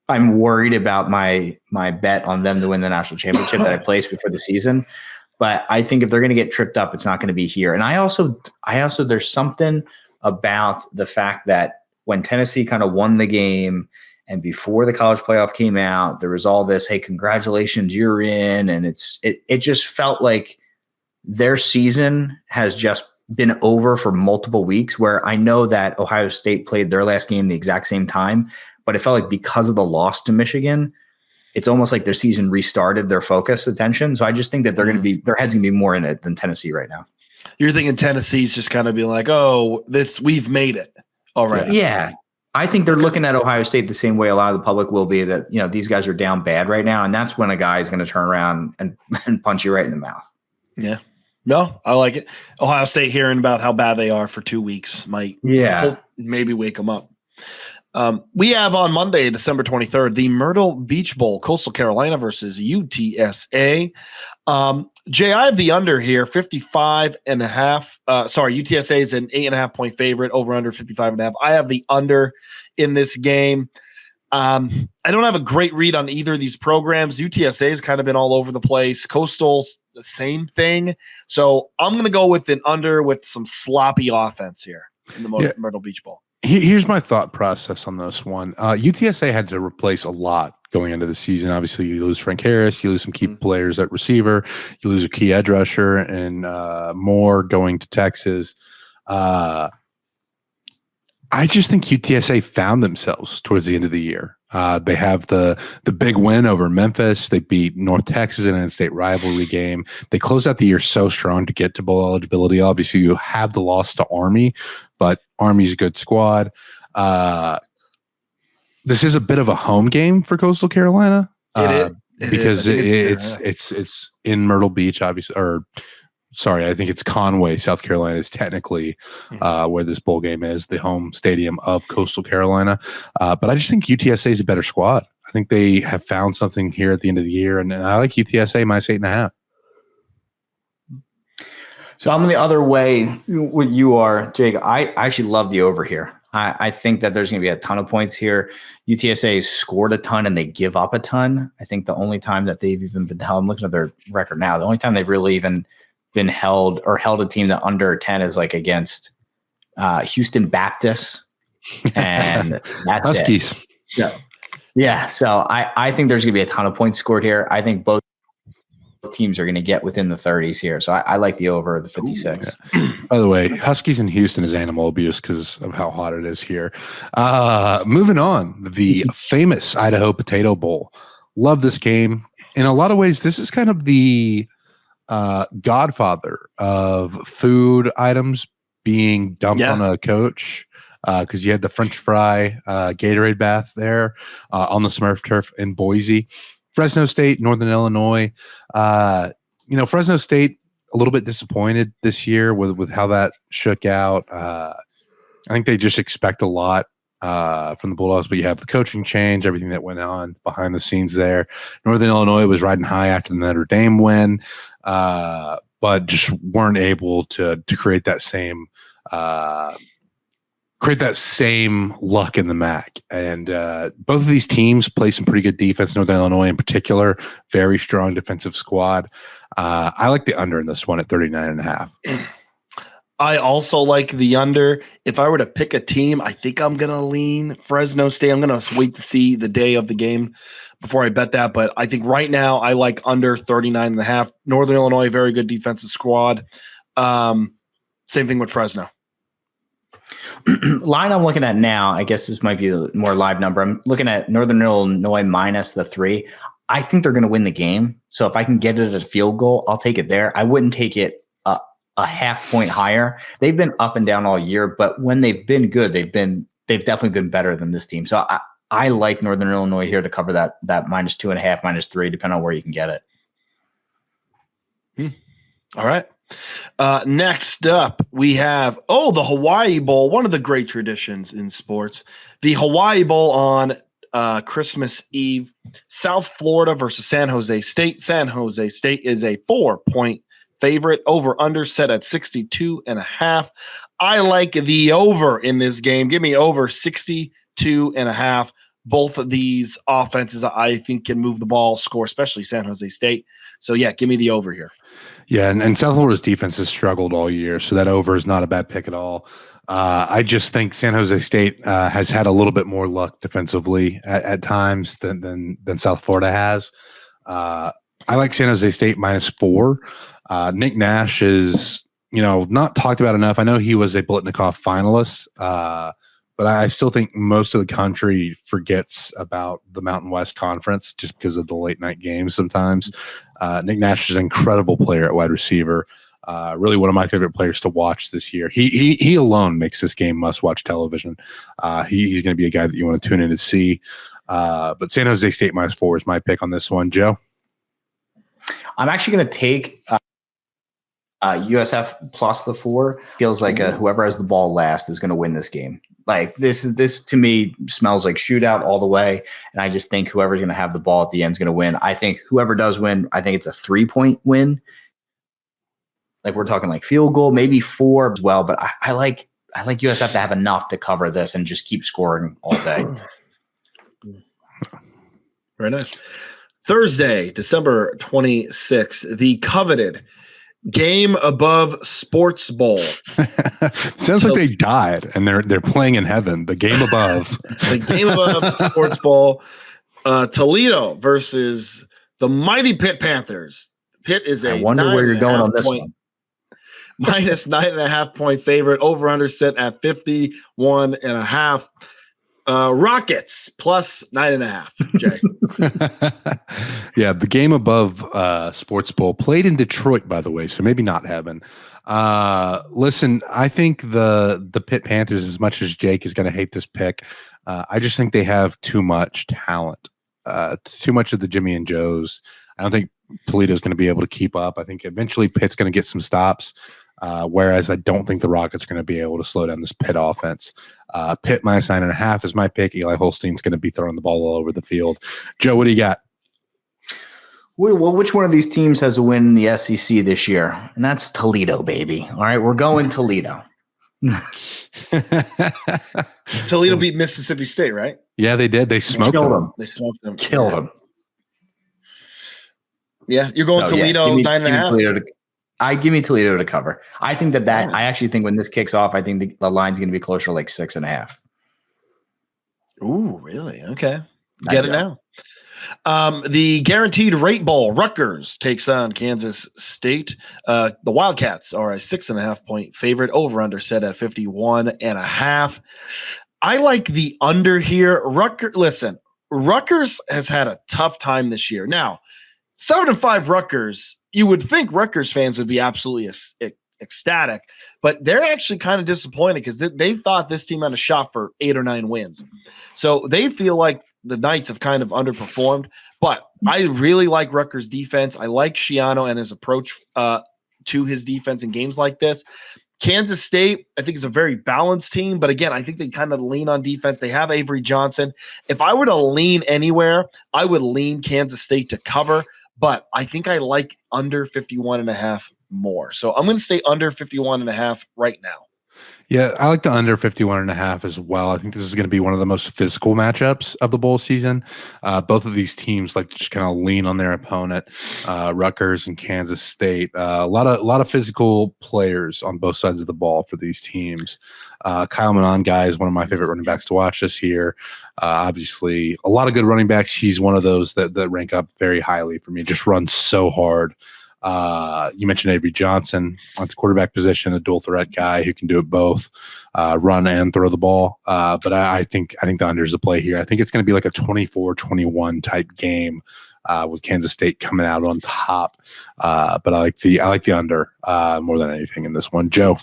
C: I'm worried about my bet on them to win the national championship that I placed before the season. But I think if they're going to get tripped up, it's not going to be here. And I also there's something about the fact that when Tennessee kind of won the game and before the college playoff came out, there was all this, hey, congratulations, you're in. And it just felt like their season has just been over for multiple weeks, where I know that Ohio State played their last game the exact same time, but it felt like because of the loss to Michigan, it's almost like their season restarted their focus attention. So I just think that their head's going to be more in it than Tennessee right now.
A: You're thinking Tennessee's just kind of be like, oh, we've made it already.
C: Yeah. I think they're looking at Ohio State the same way a lot of the public will be, that, these guys are down bad right now. And that's when a guy is going to turn around and punch you right in the mouth.
A: Yeah. No, I like it. Ohio State hearing about how bad they are for 2 weeks might maybe wake them up. We have on Monday, December 23rd, the Myrtle Beach Bowl, Coastal Carolina versus UTSA. Jay, I have the under here, 55.5. UTSA is an 8.5 point favorite, over under 55.5. I have the under in this game. I don't have a great read on either of these programs. UTSA has kind of been all over the place. Coastal's the same thing. So I'm going to go with an under with some sloppy offense here in the Myrtle Beach Bowl.
B: Here's my thought process on this one. UTSA had to replace a lot going into the season. Obviously, you lose Frank Harris, you lose some key players at receiver, you lose a key edge rusher, and Moore going to Texas. I just think UTSA found themselves towards the end of the year. They have the big win over Memphis. They beat North Texas in an in-state rivalry game. They closed out the year so strong to get to bowl eligibility. Obviously, you have the loss to Army, but Army's a good squad. This is a bit of a home game for Coastal Carolina. Because it's in Myrtle Beach, obviously, or sorry, I think it's Conway, South Carolina is technically where this bowl game is, the home stadium of Coastal Carolina. But I just think UTSA is a better squad. I think they have found something here at the end of the year, and I like UTSA minus 8.5.
C: So I'm the other way what you are, Jake. I actually love the over here. I think that there's going to be a ton of points here. UTSA scored a ton and they give up a ton. I think the only time that they've even been held, I'm looking at their record now, the only time they've really even been held or held a team that under 10 is like against Houston Baptist, and that's
B: Huskies.
C: It. Yeah. So I think there's going to be a ton of points scored here. I think both teams are going to get within the 30s here. So I like the over the 56.
B: Ooh, yeah. By the way, Huskies in Houston is animal abuse because of how hot it is here. Moving on, the famous Idaho Potato Bowl. Love this game. In a lot of ways, this is kind of the godfather of food items being dumped on a coach, because you had the French fry Gatorade bath there on the Smurf turf in Boise. Fresno State, Northern Illinois. Fresno State a little bit disappointed this year with how that shook out. I think they just expect a lot from the Bulldogs, but you have the coaching change, everything that went on behind the scenes there. Northern Illinois was riding high after the Notre Dame win, but just weren't able to create that same luck in the MAC. And both of these teams play some pretty good defense. Northern Illinois in particular, very strong defensive squad. I like the under in this one at 39.5.
A: I also like the under. If I were to pick a team, I think I'm going to lean Fresno State. I'm going to wait to see the day of the game before I bet that. But I think right now I like under 39.5. Northern Illinois, very good defensive squad. Same thing with Fresno.
C: Line I'm looking at now, I guess this might be a more live number. I'm looking at Northern Illinois minus the 3. I think they're going to win the game. So if I can get it at a field goal, I'll take it there. I wouldn't take it a half point higher. They've been up and down all year, but when they've been good, they've definitely been better than this team. So I like Northern Illinois here to cover that minus 2.5, minus 3, depending on where you can get
A: it. All right. Next up, we have the Hawaii Bowl, one of the great traditions in sports. The Hawaii Bowl on Christmas Eve. South Florida versus San Jose State. San Jose State is a 4-point favorite. Over under set at 62.5. I like the over in this game. Give me over 62.5. Both of these offenses, I think, can move the ball, score, especially San Jose State. So, yeah, give me the over here.
B: Yeah, and South Florida's defense has struggled all year, so that over is not a bad pick at all. I just think San Jose State has had a little bit more luck defensively at times than South Florida has. I like San Jose State minus 4. Nick Nash is, not talked about enough. I know he was a Biletnikoff finalist, but I still think most of the country forgets about the Mountain West Conference just because of the late night games sometimes. Nick Nash is an incredible player at wide receiver. Really one of my favorite players to watch this year. He alone makes this game must-watch television. He's going to be a guy that you want to tune in to see. But San Jose State minus 4 is my pick on this one. Joe?
C: I'm actually going to take USF plus the 4. Feels like whoever has the ball last is going to win this game. Like this to me smells like shootout all the way. And I just think whoever's going to have the ball at the end is going to win. I think whoever does win, I think it's a 3-point win. Like we're talking like field goal, maybe 4 as well. But I like USF to have enough to cover this and just keep scoring all day.
A: Very nice. Thursday, December 26th, the coveted Game Above Sports Bowl.
B: Sounds like they died and they're playing in heaven. The Game Above.
A: The Game Above Sports Bowl. Toledo versus the mighty Pitt Panthers. Pitt is
C: I wonder where you're going on this one.
A: Minus 9.5 point favorite. Over under set at 51.5. Rockets plus 9.5. Jay.
B: Yeah, the Game Above Sports Bowl played in Detroit, by the way, so maybe not heaven. Listen, I think the Pitt Panthers, as much as Jake is going to hate this pick, I just think they have too much talent. Too much of the Jimmy and Joes. I don't think Toledo's going to be able to keep up. I think eventually Pitt's going to get some stops, whereas I don't think the Rockets are going to be able to slow down this Pitt offense. Pitt minus 9.5 is my pick. Eli Holstein's going to be throwing the ball all over the field. Joe, what do you got?
C: Well, which one of these teams has a win in the SEC this year? And that's Toledo, baby. All right, we're going Toledo.
A: Toledo beat Mississippi State, right?
B: Yeah, they did. They smoked them.
A: They smoked them.
C: Killed them.
A: Yeah, you're going Toledo 9.5.
C: Give me Toledo to cover. I think that I actually think when this kicks off, I think the line's going to be closer to like 6.5.
A: Ooh, really? Okay. Get it now. The Guaranteed Rate Bowl, Rutgers takes on Kansas State. The Wildcats are a 6.5 point favorite. Over under set at 51.5. I like the under here. Rutgers has had a tough time this year. Now, 7-5 Rutgers, you would think Rutgers fans would be absolutely ecstatic, but they're actually kind of disappointed because they thought this team had a shot for 8 or 9 wins. So they feel like the Knights have kind of underperformed, but I really like Rutgers' defense. I like Schiano and his approach to his defense in games like this. Kansas State, I think, is a very balanced team, but again, I think they kind of lean on defense. They have Avery Johnson. If I were to lean anywhere, I would lean Kansas State to cover, but I think I like under 51.5 more. So I'm going to stay under 51.5 right now.
B: Yeah, I like the under 51.5 as well. I think this is going to be one of the most physical matchups of the bowl season. Both of these teams like to just kind of lean on their opponent. Rutgers and Kansas State. A lot of physical players on both sides of the ball for these teams. Kyle Manon guy is one of my favorite running backs to watch this year. Obviously, a lot of good running backs. He's one of those that rank up very highly for me. Just runs so hard. You mentioned Avery Johnson at the quarterback position, a dual threat guy who can do it both, run and throw the ball. But I think the under is the play here. I think it's going to be like a 24-21 type game with Kansas State coming out on top. But I like the under more than anything in this one. Joe.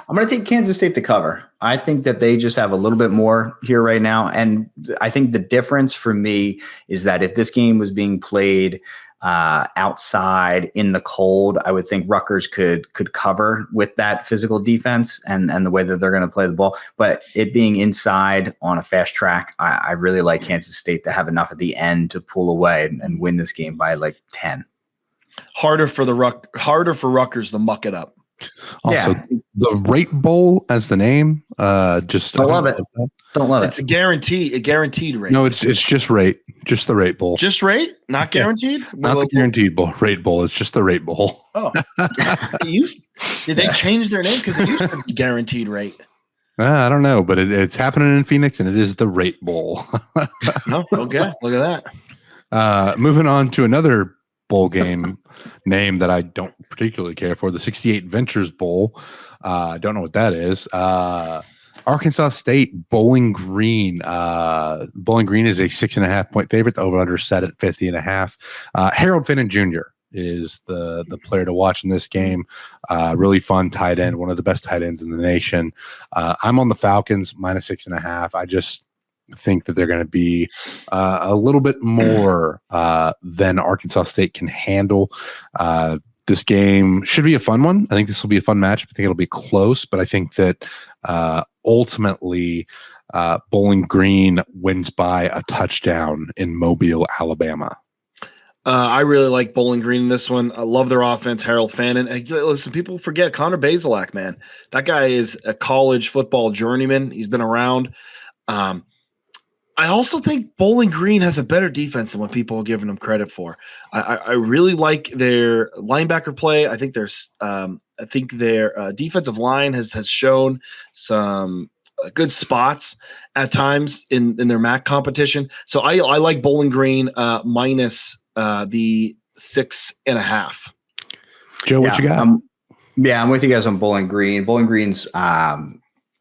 C: I'm going to take Kansas State to cover. I think that they just have a little bit more here right now. And I think the difference for me is that if this game was being played outside in the cold, I would think Rutgers could cover with that physical defense and the way that they're going to play the ball. But it being inside on a fast track, I really like Kansas State to have enough at the end to pull away and win this game by like 10.
A: Harder for Rutgers to muck it up.
B: Also, the Rate Bowl as the name, just
C: don't love it. Don't love it.
A: It's a guaranteed rate.
B: No, it's just rate, just the Rate Bowl.
A: Just rate, not guaranteed.
B: Not the guaranteed bowl, Rate Bowl. It's just the Rate Bowl.
A: Oh, did they change their name because it used to be guaranteed rate?
B: I don't know, but it's happening in Phoenix, and it is the Rate Bowl.
A: Oh, okay, look at that.
B: Moving on to another bowl game name that I don't particularly care for, the 68 Ventures Bowl. I don't know what that is. Arkansas State, Bowling Green. Bowling Green is a 6.5 point favorite. The over-under set at 50.5. Harold Finnan Jr. is the player to watch in this game. Really fun tight end, one of the best tight ends in the nation. I'm on the Falcons, minus 6.5. I just think that they're going to be a little bit more than Arkansas State can handle. This game should be a fun one. I think this will be a fun match. I think it'll be close, but I think that ultimately Bowling Green wins by a touchdown in Mobile, Alabama.
A: I really like Bowling Green in this one. I love their offense. Harold Fannin. Listen, people forget Connor Bazelak, man. That guy is a college football journeyman. He's been around. I also think Bowling Green has a better defense than what people are giving them credit for. I really like their linebacker play. I think their defensive line has shown some good spots at times in their MAC competition. So I like Bowling Green minus the 6.5.
B: Joe, what you got?
C: I'm with you guys on Bowling Green. Bowling Green's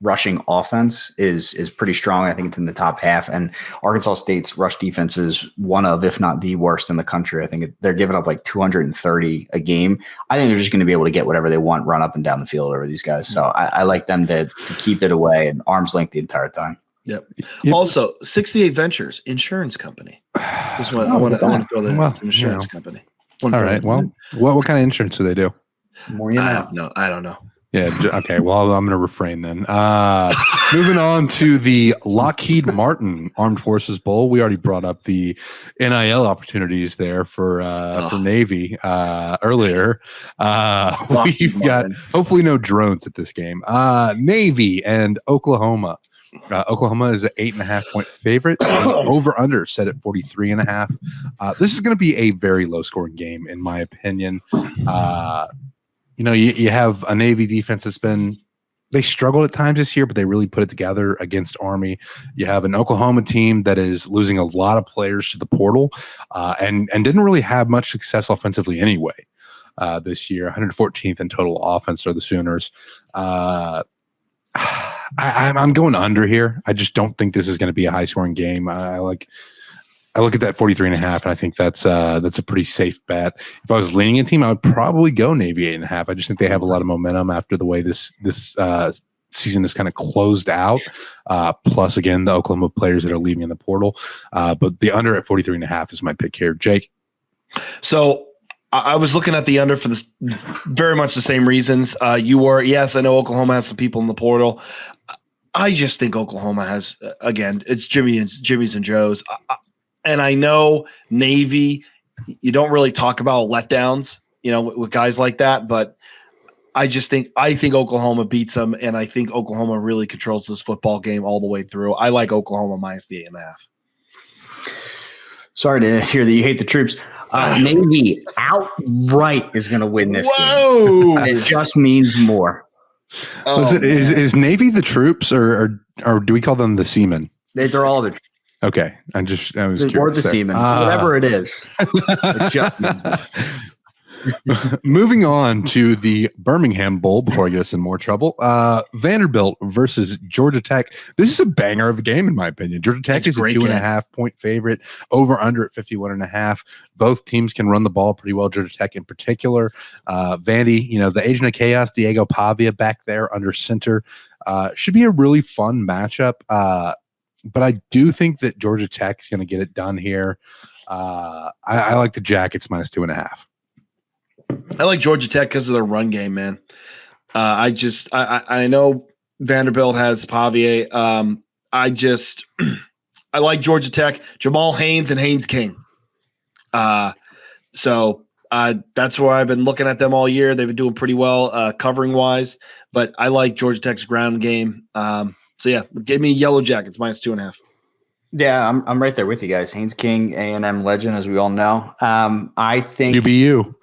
C: rushing offense is pretty strong. I think it's in the top half. And Arkansas State's rush defense is one of, if not the worst in the country. I think they're giving up like 230 a game. I think they're just going to be able to get whatever they want, run up and down the field over these guys. So I like them to keep it away and arm's length the entire time.
A: Yep. Also, 68 Ventures insurance company. I want to throw that. It's an insurance company.
B: All right. Well, what kind of insurance do they do?
C: More you know.
A: I don't know.
B: Yeah. Okay. Well, I'm going to refrain then. Moving on to the Lockheed Martin Armed Forces Bowl. We already brought up the NIL opportunities there for Navy earlier. We've got hopefully no drones at this game. Navy and Oklahoma. Oklahoma is an 8.5 point favorite. Over under set at 43.5. This is going to be a very low scoring game, in my opinion. You have a Navy defense they struggled at times this year, but they really put it together against Army. You have an Oklahoma team that is losing a lot of players to the portal and didn't really have much success offensively anyway this year. 114th in total offense are the Sooners. I'm going under here. I just don't think this is going to be a high scoring game. I look at that 43.5, and I think that's a pretty safe bet. If I was leaning a team, I would probably go Navy 8.5. I just think they have a lot of momentum after the way this season is kind of closed out. Plus, again, the Oklahoma players that are leaving in the portal. But the under at 43.5 is my pick here. Jake?
A: So I was looking at the under for this very much the same reasons you were. Yes, I know Oklahoma has some people in the portal. I just think Oklahoma has, again, it's Jimmy's and Joe's. And I know Navy, you don't really talk about letdowns, with guys like that. But I think Oklahoma beats them, and I think Oklahoma really controls this football game all the way through. I like Oklahoma minus the 8.5.
C: Sorry to hear that you hate the troops. Navy outright is going to win this game. It just means more.
B: Is Navy the troops, or do we call them the seamen?
C: They're all the troops.
B: Okay, I was curious.
C: Or the seamen, whatever it is. It just means more.
B: Moving on to the Birmingham Bowl before I get us in more trouble. Vanderbilt versus Georgia Tech. This is a banger of a game, in my opinion. Georgia Tech is a 2.5 point favorite, over under at 51.5. Both teams can run the ball pretty well, Georgia Tech in particular. Vandy, the agent of chaos, Diego Pavia back there under center. Should be a really fun matchup. But I do think that Georgia Tech is going to get it done here. I like the Jackets minus 2.5.
A: I like Georgia Tech because of their run game, man. I know Vanderbilt has Pavia. I like Georgia Tech, Jamal Haynes and Haynes King. So that's where I've been looking at them all year. They've been doing pretty well covering wise, but I like Georgia Tech's ground game. So yeah, give me Yellow Jackets minus 2.5.
C: Yeah, I'm right there with you guys. Haynes King, A&M legend, as we all know. I think
B: UBU.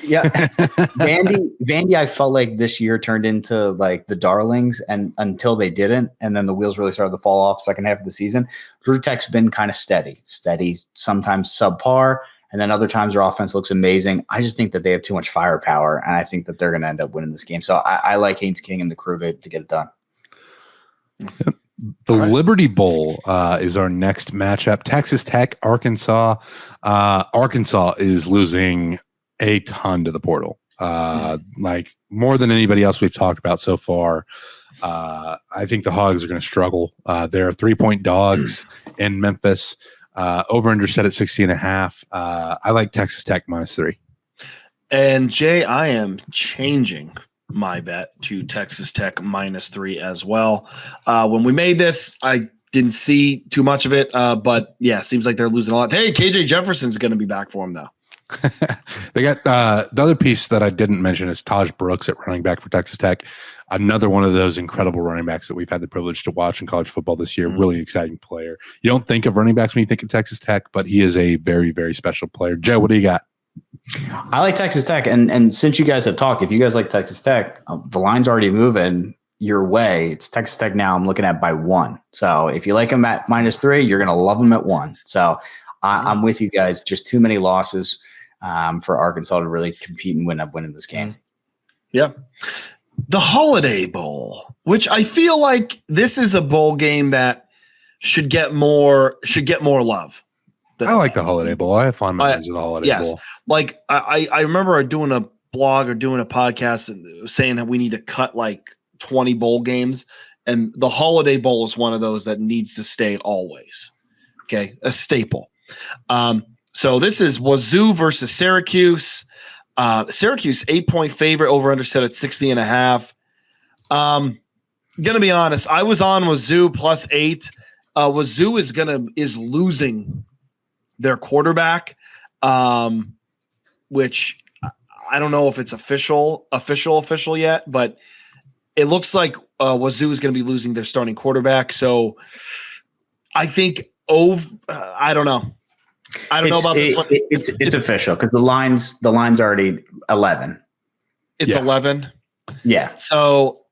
C: Yeah, Vandy. I felt like this year turned into like the darlings, and until they didn't, and then the wheels really started to fall off second half of the season. Georgia Tech's been kind of steady, sometimes subpar, and then other times their offense looks amazing. I just think that they have too much firepower, and I think that they're going to end up winning this game. So I like Haynes King and the crew to get it done.
B: The Liberty Bowl is our next matchup. Texas Tech, Arkansas. Arkansas is losing a ton to the portal, like more than anybody else we've talked about so far. I think the Hogs are going to struggle. They're 3-point dogs in Memphis. Over under set at 60.5. I like Texas Tech minus 3.
A: And Jay, I am changing my bet to Texas Tech minus 3 as well. When we made this, I didn't see too much of it, but yeah, seems like they're losing a lot. Hey, KJ Jefferson's going to be back for him though.
B: They got the other piece that I didn't mention is Taj Brooks at running back for Texas Tech. Another one of those incredible running backs that we've had the privilege to watch in college football this year. Really exciting player. You don't think of running backs when you think of Texas Tech, but he is a very, very special player. Joe, what do you got?
C: I like Texas Tech. And since you guys have talked, if you guys like Texas Tech, the line's already moving your way. It's Texas Tech now. I'm looking at by 1. So if you like them at -3, you're going to love them at 1. So I'm with you guys. Just too many losses for Arkansas to really compete and winning this game.
A: Yeah. The Holiday Bowl, which I feel like this is a bowl game that should get more love.
B: I like the Holiday Bowl. I have fun memories of the Holiday Bowl.
A: Like I remember doing a blog or doing a podcast and saying that we need to cut like 20 bowl games, and the Holiday Bowl is one of those that needs to stay always. Okay, a staple. So this is Wazoo versus Syracuse. Syracuse 8-point favorite, over under set at 60.5. Gonna be honest, I was on Wazoo +8. Wazoo is losing their quarterback, which I don't know if it's official yet, but it looks like Wazoo is going to be losing their starting quarterback. So I think I don't know. I don't know about this one.
C: It's official because the line's already 11.
A: It's 11.
C: Yeah.
A: So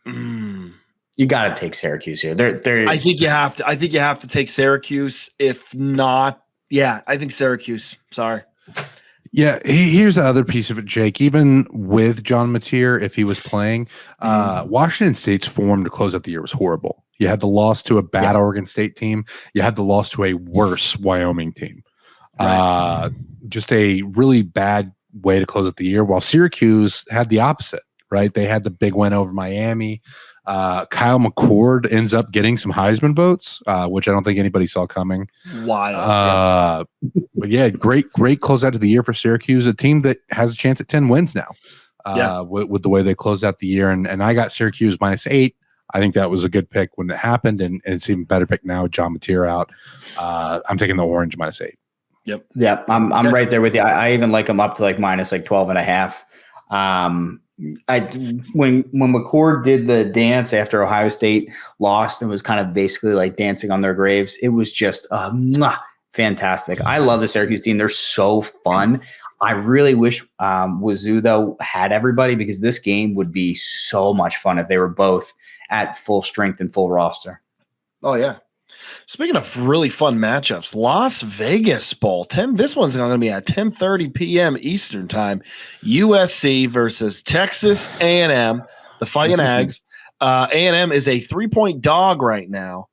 C: you got to take Syracuse here.
A: I think you have to. I think you have to take Syracuse. If not, I think Syracuse. Sorry.
B: Yeah, here's the other piece of it, Jake. Even with John Mateer, if he was playing, Washington State's form to close out the year was horrible. You had the loss to a bad Oregon State team. You had the loss to a worse Wyoming team. Right. Just a really bad way to close out the year, while Syracuse had the opposite, right? They had the big win over Miami. Kyle McCord ends up getting some Heisman votes, which I don't think anybody saw coming.
A: Wild.
B: But yeah, great close out of the year for Syracuse, a team that has a chance at 10 wins now. With the way they closed out the year, and I got Syracuse -8. I think that was a good pick when it happened, and it's even better pick now with John Mateer out. I'm taking the Orange -8.
C: Yep. Yeah, I'm right there with you. I even like them up to like -12.5. When McCord did the dance after Ohio State lost and was kind of basically like dancing on their graves, it was just fantastic. I love the Syracuse team. They're so fun. I really wish Wazoo, though, had everybody, because this game would be so much fun if they were both at full strength and full roster.
A: Oh, yeah. Speaking of really fun matchups, Las Vegas Bowl 10. This one's going to be at 10:30 p.m. Eastern time. USC versus Texas A&M, the Fighting Ags. A&M is a 3-point dog right now.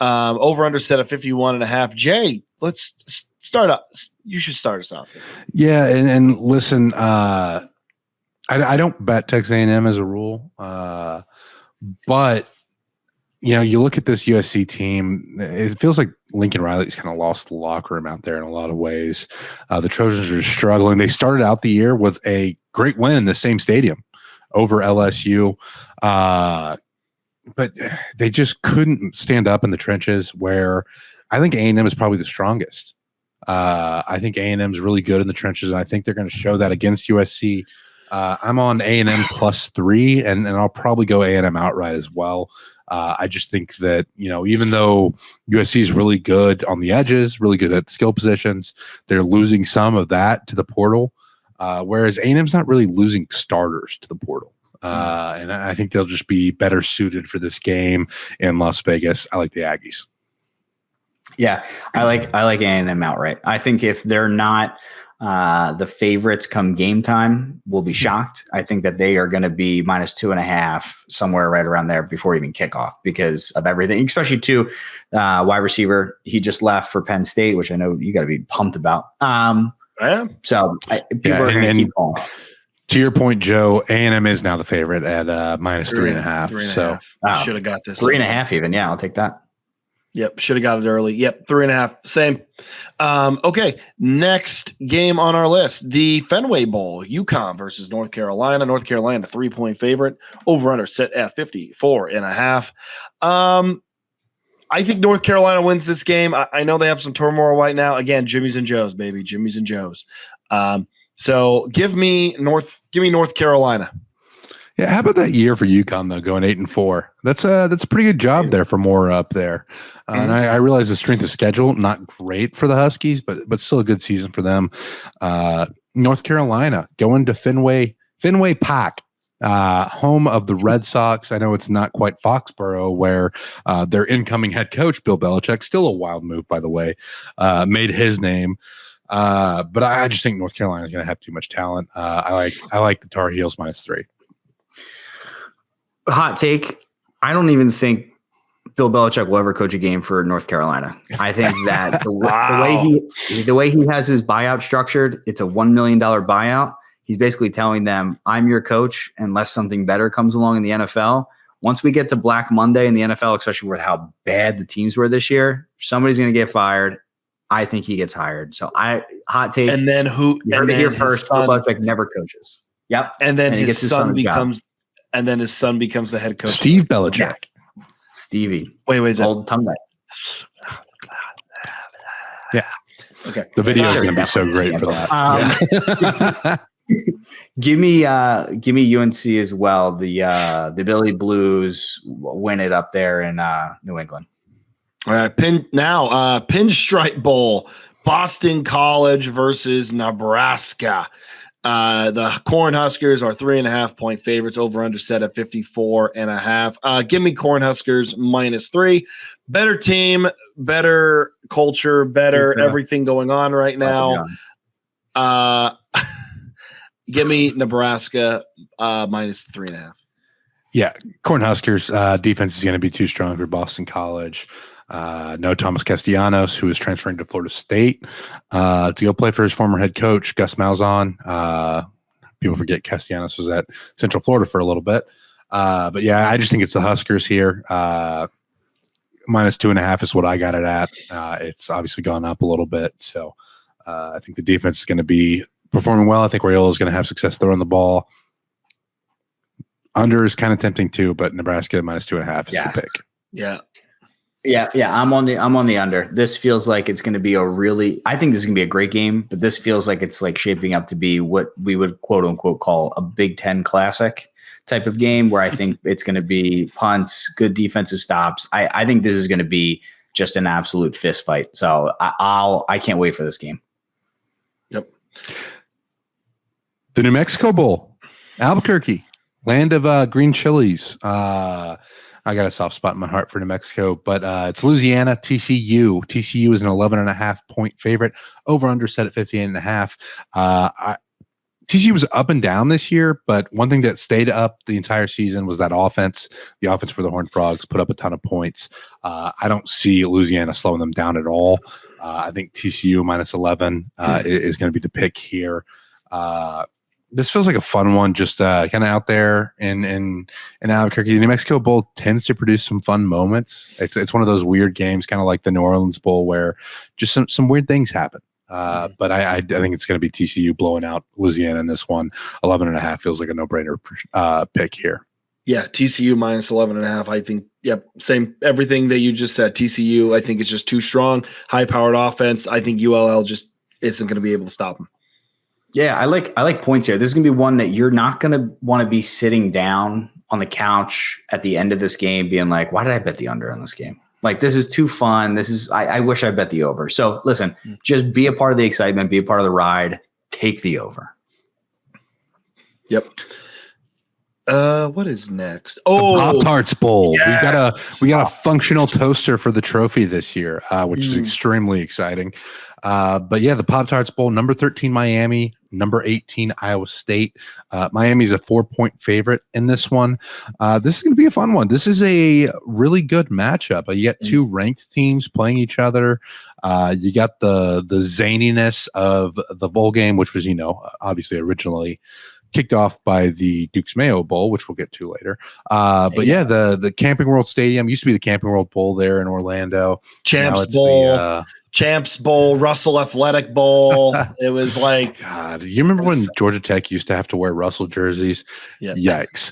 A: Over under set of 51.5. Jay, let's start up. You should start us off here.
B: Yeah, and listen, I don't bet Texas A&M as a rule, but you look at this USC team, it feels like Lincoln Riley's kind of lost the locker room out there in a lot of ways. The Trojans are struggling. They started out the year with a great win in the same stadium over LSU, but they just couldn't stand up in the trenches, where I think A&M is probably the strongest. I think A&M is really good in the trenches, and I think they're going to show that against USC. I'm on A&M +3, and I'll probably go A&M outright as well. I just think that, even though USC is really good on the edges, really good at skill positions, they're losing some of that to the portal, whereas A&M's not really losing starters to the portal. And I think they'll just be better suited for this game in Las Vegas. I like the Aggies.
C: Yeah, I like A&M outright. I think if they're not the favorites come game time, we'll be shocked. I think that they are going to be -2.5, somewhere right around there before even kickoff, because of everything, especially to wide receiver. He just left for Penn State, which I know you got to be pumped about. So people are going to keep going.
B: To your point, Joe, A&M is now the favorite at -3.5. So
A: should have got this
C: 3.5 even. Yeah, I'll take that.
A: Yep, should have got it early. Yep, 3.5, same. Okay, next game on our list, the Fenway Bowl, UConn versus North Carolina. North Carolina, 3-point favorite. Over/under set at 54.5. I think North Carolina wins this game. I know they have some turmoil right now. Again, Jimmy's and Joe's, baby. Jimmy's and Joe's. So give me North Carolina.
B: Yeah, how about that year for UConn though, going 8-4? That's a pretty good job there for Mora up there. And I realize the strength of schedule not great for the Huskies, but still a good season for them. North Carolina going to Fenway Park, home of the Red Sox. I know it's not quite Foxborough, where their incoming head coach Bill Belichick, still a wild move by the way, made his name. But I just think North Carolina is going to have too much talent. I like the Tar Heels -3.
C: Hot take. I don't even think Bill Belichick will ever coach a game for North Carolina. I think that the way he has his buyout structured, it's a $1 million buyout. He's basically telling them, I'm your coach unless something better comes along in the NFL. Once we get to Black Monday in the NFL, especially with how bad the teams were this year, somebody's going to get fired. I think he gets hired. So hot take.
A: And then who?
C: You heard it here first. Bill Belichick never coaches. Yep.
A: And then his son becomes the head coach.
B: Steve Belichick.
C: Yeah. Stevie.
A: Wait.
C: Old tongue guy.
B: Yeah.
A: Okay.
B: The video is going to be so great for that.
C: Give me UNC as well. The Billy Blues win it up there in New England.
A: All right. Pinstripe Bowl, Boston College versus Nebraska. The Cornhuskers are 3.5-point favorites. Over under set at 54.5. Give me Cornhuskers -3. Better team, better culture, better everything going on right now. Give me Nebraska -3.5.
B: Yeah, Cornhuskers defense is going to be too strong for Boston College. No Thomas Castellanos, who is transferring to Florida State to go play for his former head coach, Gus Malzahn. People forget Castellanos was at Central Florida for a little bit. But yeah, I just think it's the Huskers here. -2.5 is what I got it at. It's obviously gone up a little bit. So I think the defense is going to be performing well. I think Raiola is going to have success throwing the ball. Under is kind of tempting too, but Nebraska -2.5 is the pick.
A: Yeah.
C: Yeah. I'm on the under. This feels like it's going to be I think this is going to be a great game, but this feels like it's like shaping up to be what we would quote unquote call a Big Ten classic type of game, where I think it's going to be punts, good defensive stops. I think this is going to be just an absolute fist fight. So I can't wait for this game.
A: Yep.
B: The New Mexico Bowl, Albuquerque, land of green chilies. I got a soft spot in my heart for New Mexico, but it's Louisiana, TCU. TCU is an 11.5-point favorite. Over under set at 58.5. TCU was up and down this year, but one thing that stayed up the entire season was that offense. The offense for the Horned Frogs put up a ton of points. I don't see Louisiana slowing them down at all. I think TCU -11 is going to be the pick here. This feels like a fun one, just kind of out there in Albuquerque. The New Mexico Bowl tends to produce some fun moments. It's one of those weird games, kind of like the New Orleans Bowl, where just some weird things happen. But I think it's going to be TCU blowing out Louisiana in this one. 11.5 feels like a no-brainer pick here.
A: Yeah, TCU -11.5. I think, yep, same everything that you just said. TCU, I think it's just too strong, high-powered offense. I think ULL just isn't going to be able to stop them.
C: Yeah, I like points here. This is going to be one that you're not going to want to be sitting down on the couch at the end of this game being like, why did I bet the under on this game? Like, this is too fun. I wish I bet the over. So listen, just be a part of the excitement, be a part of the ride, take the over.
A: Yep. What is next? Oh,
B: Pop-Tarts Bowl.
A: Yes.
B: We got a functional toaster for the trophy this year, which is extremely exciting. But yeah, the Pop-Tarts Bowl, number 13 Miami, number 18 Iowa State. Miami's a 4-point favorite in this one. This is going to be a fun one. This is a really good matchup. You got two ranked teams playing each other. You got the zaniness of the bowl game, which was, obviously originally kicked off by the Duke's Mayo Bowl, which we'll get to later. But yeah, the Camping World Stadium used to be the Camping World Bowl there in Orlando.
A: Champs Bowl. Champs Bowl, Russell Athletic Bowl. It was like,
B: God, you remember when Georgia Tech used to have to wear Russell jerseys?
A: Yeah.
B: Yikes.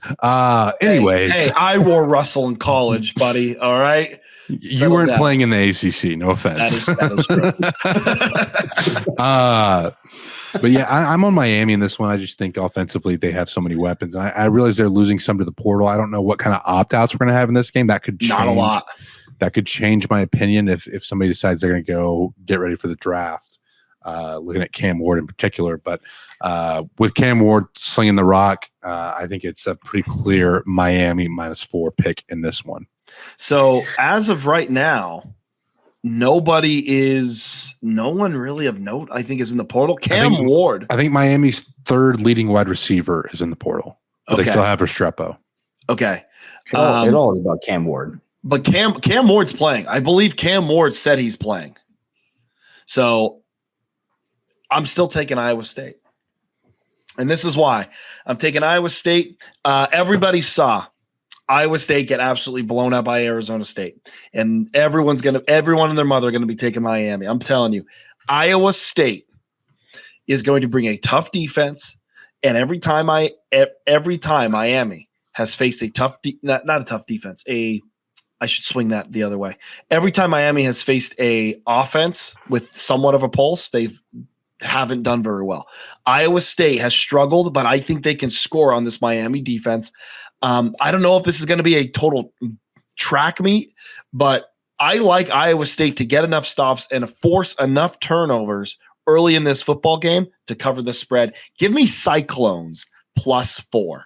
B: Anyways.
A: Hey, I wore Russell in college, buddy. All right.
B: You weren't playing in the ACC. No offense.
A: That is true.
B: But yeah, I'm on Miami in this one. I just think offensively they have so many weapons. And I realize they're losing some to the portal. I don't know what kind of opt-outs we're going to have in this game. That could change.
A: Not a lot.
B: That could change my opinion if somebody decides they're going to go get ready for the draft. Looking at Cam Ward in particular. But with Cam Ward slinging the rock, I think it's a pretty clear Miami -4 pick in this one.
A: So as of right now, no one really of note, I think, is in the portal. Cam Ward.
B: I think Miami's third leading wide receiver is in the portal. But they still have Restrepo.
A: Okay.
C: It all is about Cam Ward.
A: But Cam Ward's playing. I believe Cam Ward said he's playing. So I'm still taking Iowa State. And this is why. I'm taking Iowa State. Everybody saw Iowa State get absolutely blown out by Arizona State. And everyone and their mother are going to be taking Miami. I'm telling you, Iowa State is going to bring a tough defense. And every time Miami has faced a tough not a tough defense, I should swing that the other way. Every time Miami has faced a offense with somewhat of a pulse, they haven't done very well. Iowa State has struggled, but I think they can score on this Miami defense. I don't know if this is going to be a total track meet, but I like Iowa State to get enough stops and force enough turnovers early in this football game to cover the spread. Give me Cyclones +4.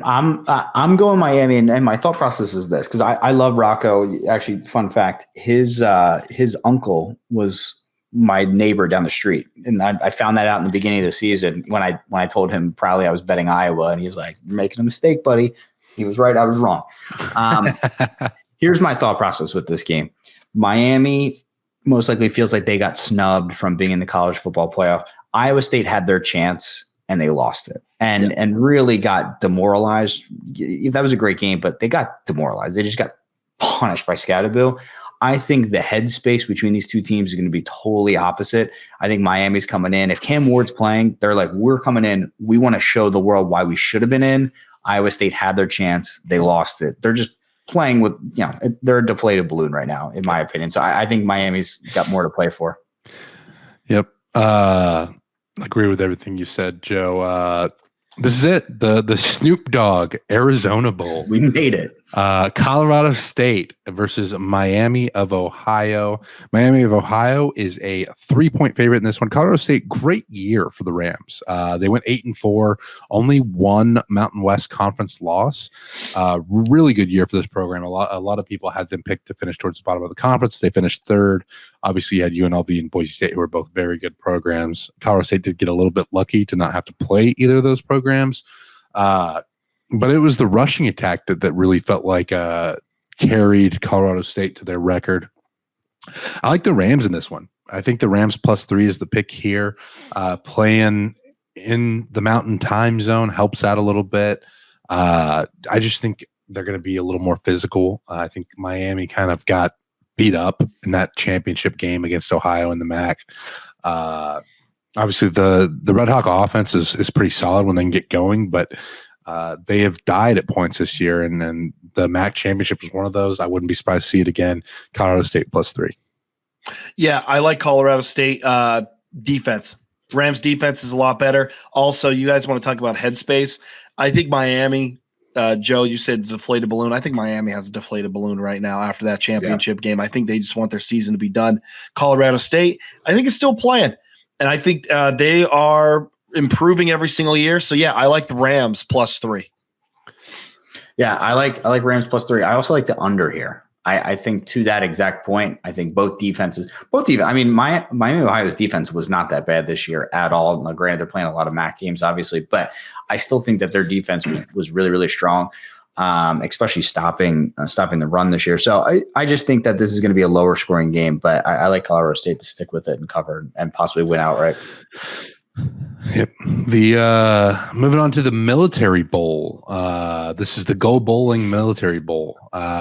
C: I'm going Miami, and my thought process is this, because I love Rocco. Actually, fun fact: his uncle was my neighbor down the street, and I found that out in the beginning of the season when I told him proudly I was betting Iowa, and he's like, "You're making a mistake, buddy." He was right. I was wrong. Here's my thought process with this game: Miami most likely feels like they got snubbed from being in the college football playoff. Iowa State had their chance and they lost it, and really got demoralized. That was a great game, but they got demoralized. They just got punished by Scatterbill. I think the headspace between these two teams is going to be totally opposite. I think Miami's coming in. If Cam Ward's playing, they're like, we're coming in. We want to show the world why we should have been in. Iowa State had their chance. They lost it. They're just playing with, they're a deflated balloon right now, in my opinion. So I think Miami's got more to play for.
B: Yep. Agree with everything you said, Joe. This is it. The Snoop Dogg Arizona Bowl.
C: We made it.
B: Colorado State versus Miami of Ohio. Miami of Ohio is a 3-point favorite in this one. Colorado State, great year for the Rams. They went 8-4, only one Mountain West Conference loss. Really good year for this program. A lot of people had them picked to finish towards the bottom of the conference. They finished third. Obviously, you had UNLV and Boise State, who were both very good programs. Colorado State did get a little bit lucky to not have to play either of those programs. But it was the rushing attack that really felt like carried Colorado State to their record. I like the Rams in this one. I think the Rams +3 is the pick here. Playing in the Mountain Time Zone helps out a little bit. I just think they're going to be a little more physical. I think Miami kind of got beat up in that championship game against Ohio in the MAC. Obviously, the Red Hawk offense is pretty solid when they can get going, but they have died at points this year, and then the MAC championship was one of those. I wouldn't be surprised to see it again. Colorado State +3.
A: Yeah, I like Colorado State defense. Rams defense is a lot better. Also, you guys want to talk about headspace? I think Miami, Joe, you said deflated balloon. I think Miami has a deflated balloon right now after that championship game. I think they just want their season to be done. Colorado State, I think, is still playing, and I think they are improving every single year. So yeah, I like the Rams +3.
C: Yeah, I like Rams +3. I also like the under here. I think to that exact point, I think both defenses. I mean, Miami Ohio's defense was not that bad this year at all. Now, granted, they're playing a lot of MAC games, obviously, but I still think that their defense was really, really strong, especially stopping the run this year. So I just think that this is going to be a lower scoring game, but I like Colorado State to stick with it and cover and possibly win outright.
B: Yep. The moving on to the Military Bowl. This is the Go Bowling Military Bowl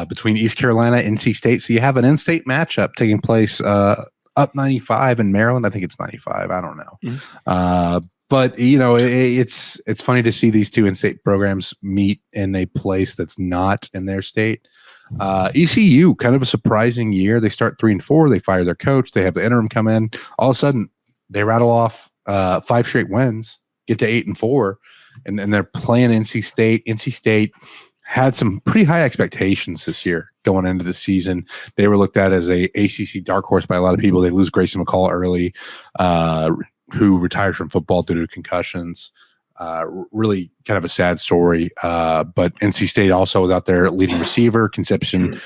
B: between East Carolina and NC State. So you have an in-state matchup taking place up 95 in Maryland. I think it's 95. I don't know. Mm-hmm. But it's funny to see these two in-state programs meet in a place that's not in their state. ECU, kind of a surprising year. They start 3-4. They fire their coach. They have the interim come in. All of a sudden, they rattle off 5 straight wins, get to 8-4, and they're playing NC State. NC State had some pretty high expectations this year going into the season. They were looked at as a ACC dark horse by a lot of people. They lose Grayson McCall early, who retired from football due to concussions. Really kind of a sad story. But NC State also without their leading receiver, Conception,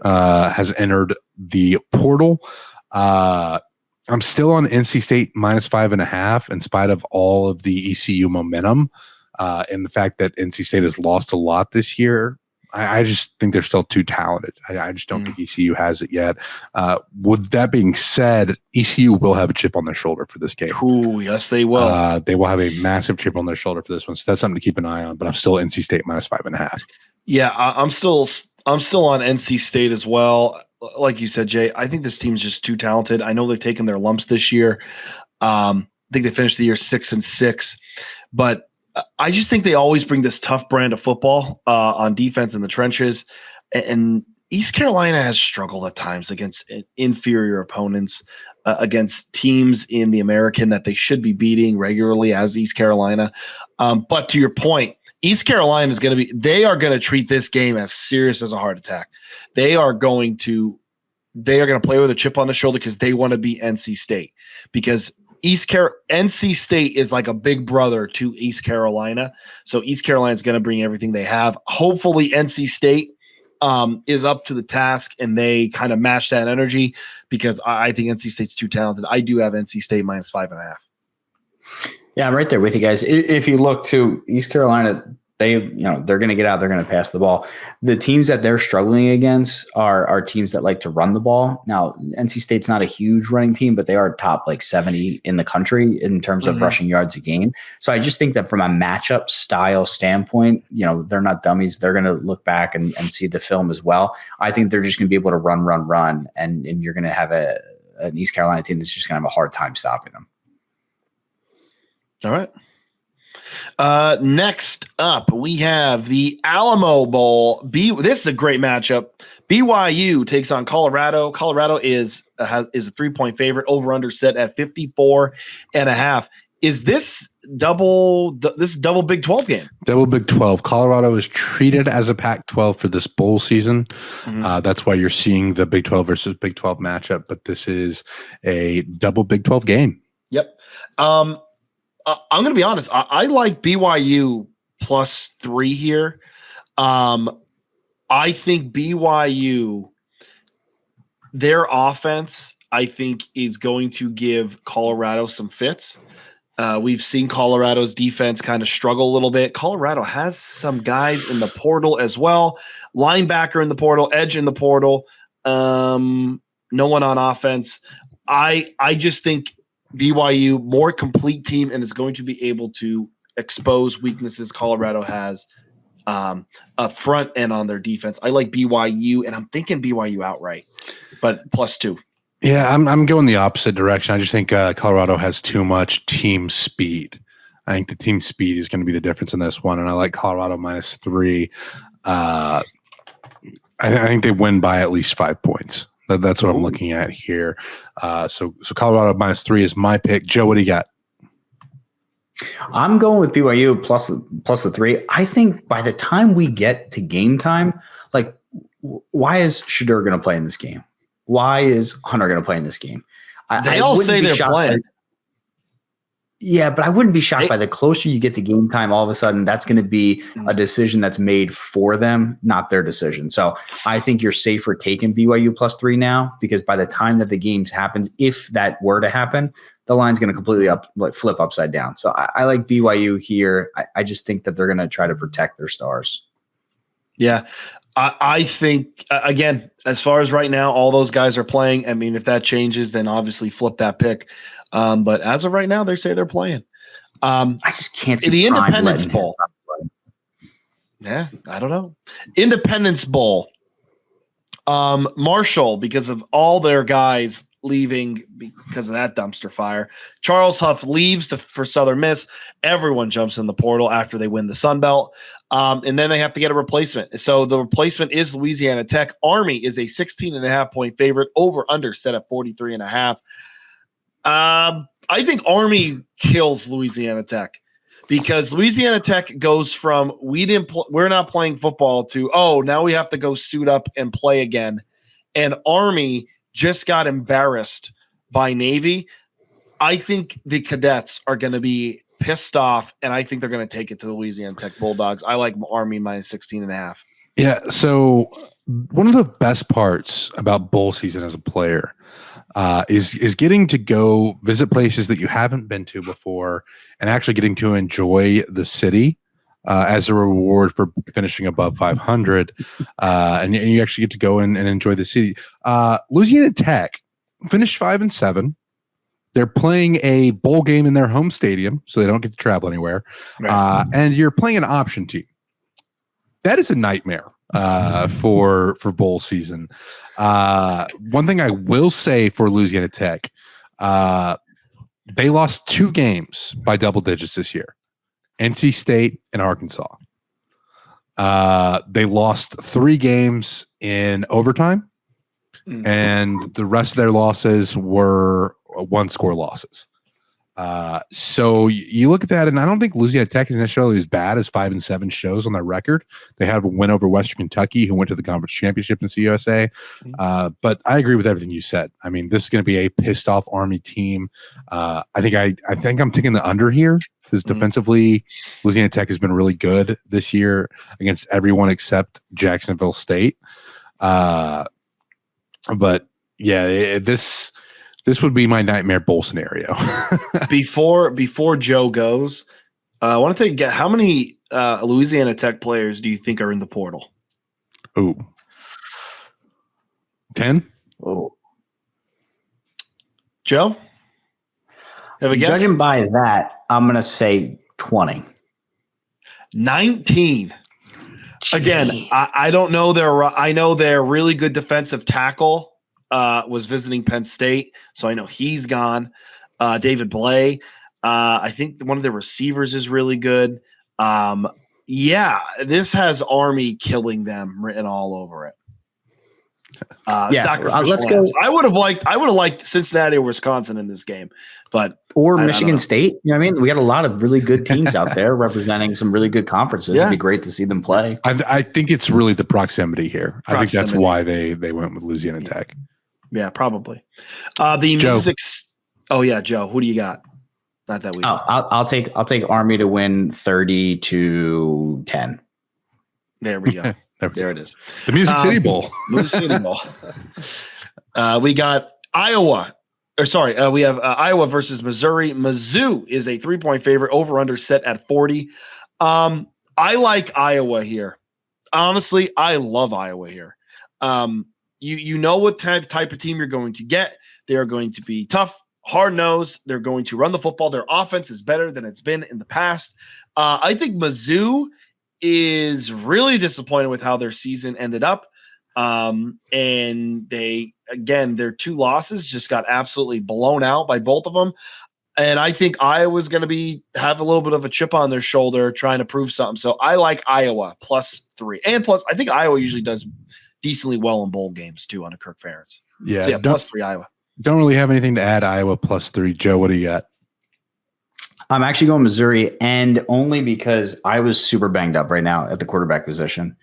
B: has entered the portal. I'm still on NC State -5.5 in spite of all of the ECU momentum. And the fact that NC State has lost a lot this year, I just think they're still too talented. I just don't think ECU has it yet. With that being said, ECU will have a chip on their shoulder for this game.
A: Ooh, yes, they will.
B: They will have a massive chip on their shoulder for this one. So that's something to keep an eye on. But I'm still NC State -5.5.
A: Yeah, I'm still on NC State as well. Like you said, Jay, I think this team's just too talented. I know they've taken their lumps this year. I think they finished the year 6-6, but I just think they always bring this tough brand of football on defense in the trenches. And East Carolina has struggled at times against inferior opponents, against teams in the American that they should be beating regularly as East Carolina. But to your point, East Carolina is they are going to treat this game as serious as a heart attack. They are going to play with a chip on the shoulder because they want to beat NC State, because NC State is like a big brother to East Carolina. So East Carolina is going to bring everything they have. Hopefully NC State is up to the task and they kind of match that energy, because I think NC State's too talented. I do have NC State -5.5.
C: Yeah, I'm right there with you guys. If you look to East Carolina, they're going to get out, they're going to pass the ball. The teams that they're struggling against are teams that like to run the ball. Now, NC State's not a huge running team, but they are top 70 in the country in terms of rushing yards a game. So I just think that from a matchup style standpoint, they're not dummies. They're going to look back and see the film as well. I think they're just going to be able to run, and you're going to have an East Carolina team that's just going to have a hard time stopping them.
A: All right. Next up, we have the Alamo Bowl. This is a great matchup. BYU takes on Colorado. Colorado is a 3-point favorite. Over under set at 54.5. Is this double Big 12 game?
B: Double Big 12. Colorado is treated as a Pac-12 for this bowl season. That's why you're seeing the Big 12 versus Big 12 matchup. But this is a double Big 12 game.
A: Yep. I'm going to be honest. I like BYU +3 here. I think BYU, their offense, I think, is going to give Colorado some fits. We've seen Colorado's defense kind of struggle a little bit. Colorado has some guys in the portal as well. Linebacker in the portal, edge in the portal. No one on offense. I just think BYU, more complete team, and is going to be able to expose weaknesses Colorado has up front and on their defense. I like BYU, and I'm thinking BYU outright, but +2.
B: Yeah, I'm going the opposite direction. I just think Colorado has too much team speed. I think the team speed is going to be the difference in this one, and I like Colorado -3. I think they win by at least 5 points. That's what I'm looking at here. So Colorado -3 is my pick. Joe, what do you got?
C: I'm going with BYU plus the 3. I think by the time we get to game time, why is Shedeur going to play in this game? Why is Hunter going to play in this game?
A: They all say they're playing.
C: Yeah, but I wouldn't be shocked by the closer you get to game time, all of a sudden that's going to be a decision that's made for them, not their decision. So I think you're safer taking BYU +3 now, because by the time that the game happens, if that were to happen, the line's going to completely flip upside down. So I like BYU here. I just think that they're going to try to protect their stars.
A: Yeah. I think, again, as far as right now, all those guys are playing. I mean, if that changes, then obviously flip that pick. But as of right now, they say they're playing.
C: I just can't see
A: the Independence Bowl. Yeah, I don't know. Independence Bowl. Marshall, because of all their guys leaving because of that dumpster fire. Charles Huff leaves for Southern Miss. Everyone jumps in the portal after they win the Sun Belt. And then they have to get a replacement. So the replacement is Louisiana Tech. Army is a 16.5-point favorite. Over under set at 43.5. I think Army kills Louisiana Tech because Louisiana Tech goes from we're not playing football to now we have to go suit up and play again. And Army just got embarrassed by Navy. I think the cadets are going to be pissed off, and I think they're going to take it to the Louisiana Tech Bulldogs. I like Army minus 16.5.
B: Yeah. So one of the best parts about bowl season as a player is getting to go visit places that you haven't been to before and actually getting to enjoy the city as a reward for finishing above 500. And you actually get to go and enjoy the city. Louisiana Tech finished 5-7. They're playing a bowl game in their home stadium, so they don't get to travel anywhere. Right. And you're playing an option team. That is a nightmare for bowl season. One thing I will say for Louisiana Tech, they lost 2 games by double digits this year. NC State and Arkansas. They lost 3 games in overtime, and the rest of their losses were 1-score losses. So you look at that, and I don't think Louisiana Tech is necessarily as bad as 5-7 shows on their record. They have a win over Western Kentucky, who went to the conference championship in CUSA. But I agree with everything you said. I mean, this is going to be a pissed off Army team. I think I'm taking the under here because defensively, Louisiana Tech has been really good this year against everyone except Jacksonville State. But yeah, this would be my nightmare bowl scenario.
A: Before Joe goes, I want to get how many Louisiana Tech players do you think are in the portal?
B: Ooh, 10.
C: Oh,
A: Joe, have a guess?
C: Judging by that, I'm gonna say 20.
A: 19. Again, I don't know I know their really good defensive tackle was visiting Penn State, so I know he's gone. David Blay, I think one of the receivers is really good. This has Army killing them written all over it.
C: Let's go.
A: I would have liked Cincinnati or Wisconsin in this game, or
C: Michigan State. You know what I mean? We got a lot of really good teams out there representing some really good conferences. It'd be great to see them play.
B: I think it's really the proximity here. I think that's why they went with Louisiana Tech.
A: Yeah, probably. The
B: Joe.
A: music. Oh yeah, Joe. Who do you got? Not that we.
C: Oh, I'll take Army to win 30-10.
A: There we go. There it is.
B: The Music City Bowl.
A: Music City Bowl. We got Iowa. We have Iowa versus Missouri. Mizzou is a 3-point favorite. Over under set at 40. I like Iowa here. Honestly, I love Iowa here. You know what type of team you're going to get. They are going to be tough, hard-nosed. They're going to run the football. Their offense is better than it's been in the past. I think Mizzou is really disappointed with how their season ended up. And their 2 losses just got absolutely blown out by both of them. And I think Iowa's going to have a little bit of a chip on their shoulder trying to prove something. So I like Iowa +3. And plus, I think Iowa usually does decently well in bowl games too under Kirk Ferentz.
B: Yeah,
A: so +3 Iowa.
B: Don't really have anything to add. Iowa +3. Joe, what do you got?
C: I'm actually going Missouri, and only because I was super banged up right now at the quarterback position.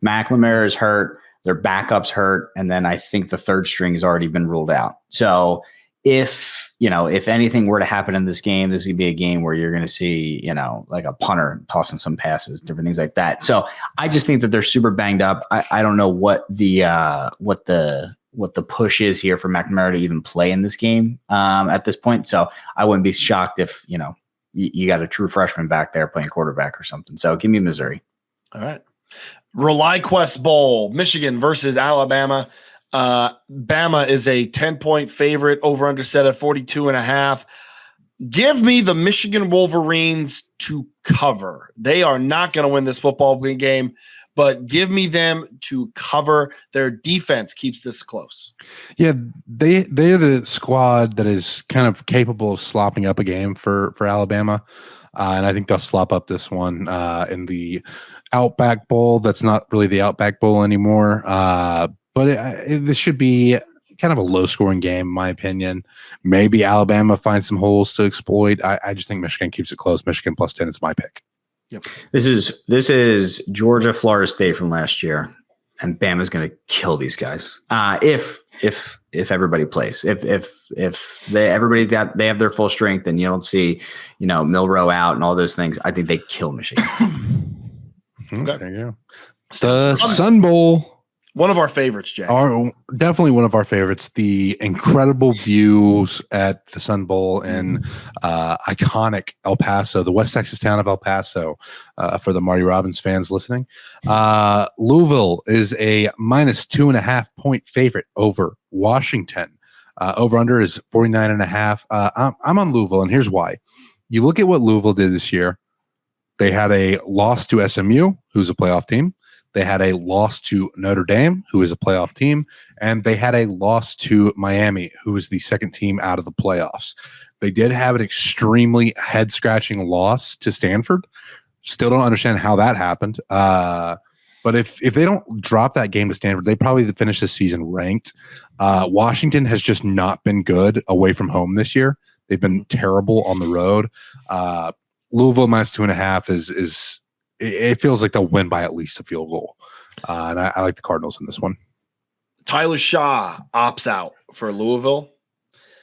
C: McNamara is hurt, their backup's hurt, and then I think the third string has already been ruled out. So if anything were to happen in this game, this would be a game where you're going to see, like a punter tossing some passes, different things like that. So I just think that they're super banged up. I don't know what the push is here for McNamara to even play in this game at this point. So I wouldn't be shocked if, you got a true freshman back there playing quarterback or something. So give me Missouri.
A: All right. ReliQuest Bowl, Michigan versus Alabama. Bama is a 10-point favorite. Over under set at 42.5. Give me the Michigan Wolverines to cover. They are not going to win this football game, but give me them to cover. Their defense keeps this close.
B: Yeah, they're the squad that is kind of capable of slopping up a game for Alabama. And I think they'll slop up this one in the Outback Bowl. That's not really the Outback Bowl anymore. But this should be kind of a low-scoring game, in my opinion. Maybe Alabama finds some holes to exploit. I just think Michigan keeps it close. Michigan plus 10 is my pick.
A: Yep.
C: This is Georgia, Florida State from last year, and Bama's going to kill these guys. If everybody plays, if they have their full strength, and you don't see, Milroe out and all those things, I think they kill Michigan.
B: Okay. There you go. The Sun Bowl.
A: One of our favorites, Jay.
B: Definitely one of our favorites. The incredible views at the Sun Bowl in iconic El Paso, the West Texas town of El Paso, for the Marty Robbins fans listening. Louisville is a -2.5 point favorite over Washington. Over under is 49.5. I'm on Louisville, and here's why. You look at what Louisville did this year. They had a loss to SMU, who's a playoff team. They had a loss to Notre Dame, who is a playoff team, and they had a loss to Miami, who is the second team out of the playoffs. They did have an extremely head-scratching loss to Stanford. Still don't understand how that happened. But if they don't drop that game to Stanford, they probably finish the season ranked. Washington has just not been good away from home this year. They've been terrible on the road. Louisville -2.5 is it feels like they'll win by at least a field goal. And I like the Cardinals in this one.
A: Tyler Shaw opts out for Louisville.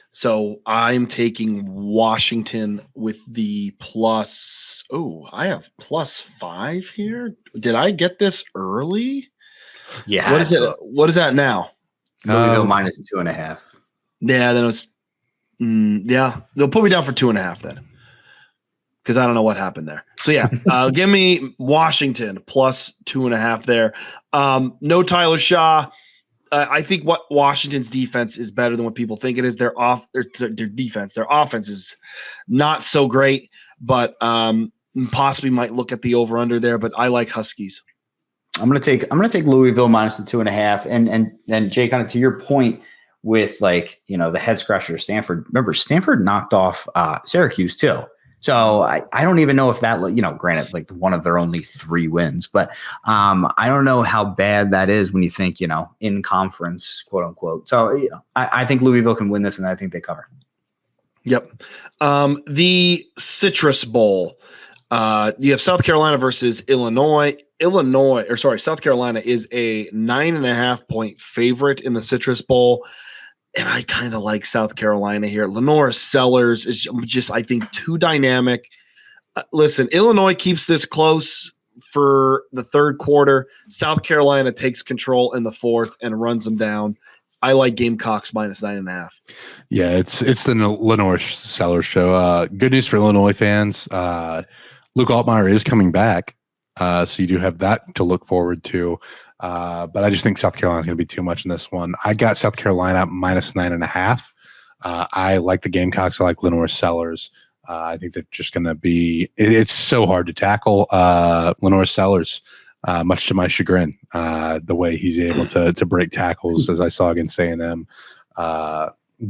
A: So I'm taking Washington with the plus. Oh, I have +5 here. Did I get this early?
C: Yeah.
A: What is it? What is that now?
C: Louisville -2.5.
A: Yeah, then it's yeah. They'll put me down for 2.5 then. Because I don't know what happened there. So, yeah, give me Washington +2.5 there. No Tyler Shaw. I think what Washington's defense is better than what people think it is. Their defense, their offense is not so great, but possibly might look at the over/under there. But I like Huskies.
C: I'm gonna take Louisville -2.5, and Jay, kind of to your point with the head scratcher Stanford. Remember, Stanford knocked off Syracuse too. So I don't even know if that, granted, one of their only 3 wins, but I don't know how bad that is when you think, in conference, quote unquote. So I think Louisville can win this, and I think they cover.
A: Yep. The Citrus Bowl. You have South Carolina versus Illinois. South Carolina is a 9.5 point favorite in the Citrus Bowl. And I kind of like South Carolina here. Lenora Sellers is just, I think, too dynamic. Listen, Illinois keeps this close for the third quarter. South Carolina takes control in the fourth and runs them down. I like Gamecocks -9.5.
B: Yeah, it's the Lenore Sellers show. Good news for Illinois fans. Luke Altmaier is coming back. So you do have that to look forward to. But I just think South Carolina is going to be too much in this one. I got South Carolina -9.5. I like the Gamecocks. I like Lenore Sellers. I think they're just going to be – it's so hard to tackle Lenore Sellers, much to my chagrin, the way he's able to break tackles, as I saw against A&M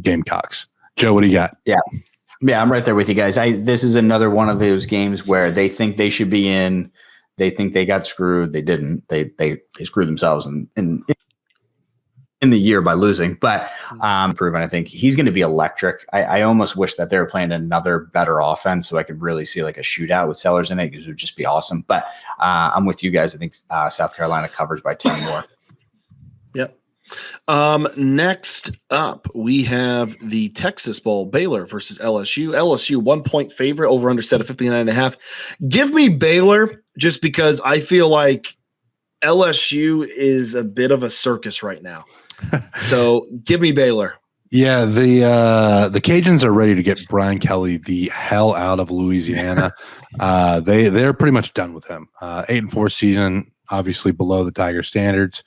B: Gamecocks. Joe, what do you got?
C: Yeah, I'm right there with you guys. This is another one of those games where they think they should be in. They think they got screwed. They didn't. They screwed themselves in the year by losing. But proven, I think he's going to be electric. I almost wish that they were playing another better offense so I could really see like a shootout with Sellers in it, because it would just be awesome. But I'm with you guys. I think South Carolina covers by 10 more.
A: Yep. Next up, we have the Texas Bowl, Baylor versus LSU. LSU 1 point favorite, over under set of 59.5. Give me Baylor, just because I feel like LSU is a bit of a circus right now. So give me Baylor.
B: Yeah, the Cajuns are ready to get Brian Kelly the hell out of Louisiana. They're pretty much done with him. 8-4 season, obviously below the Tiger standards.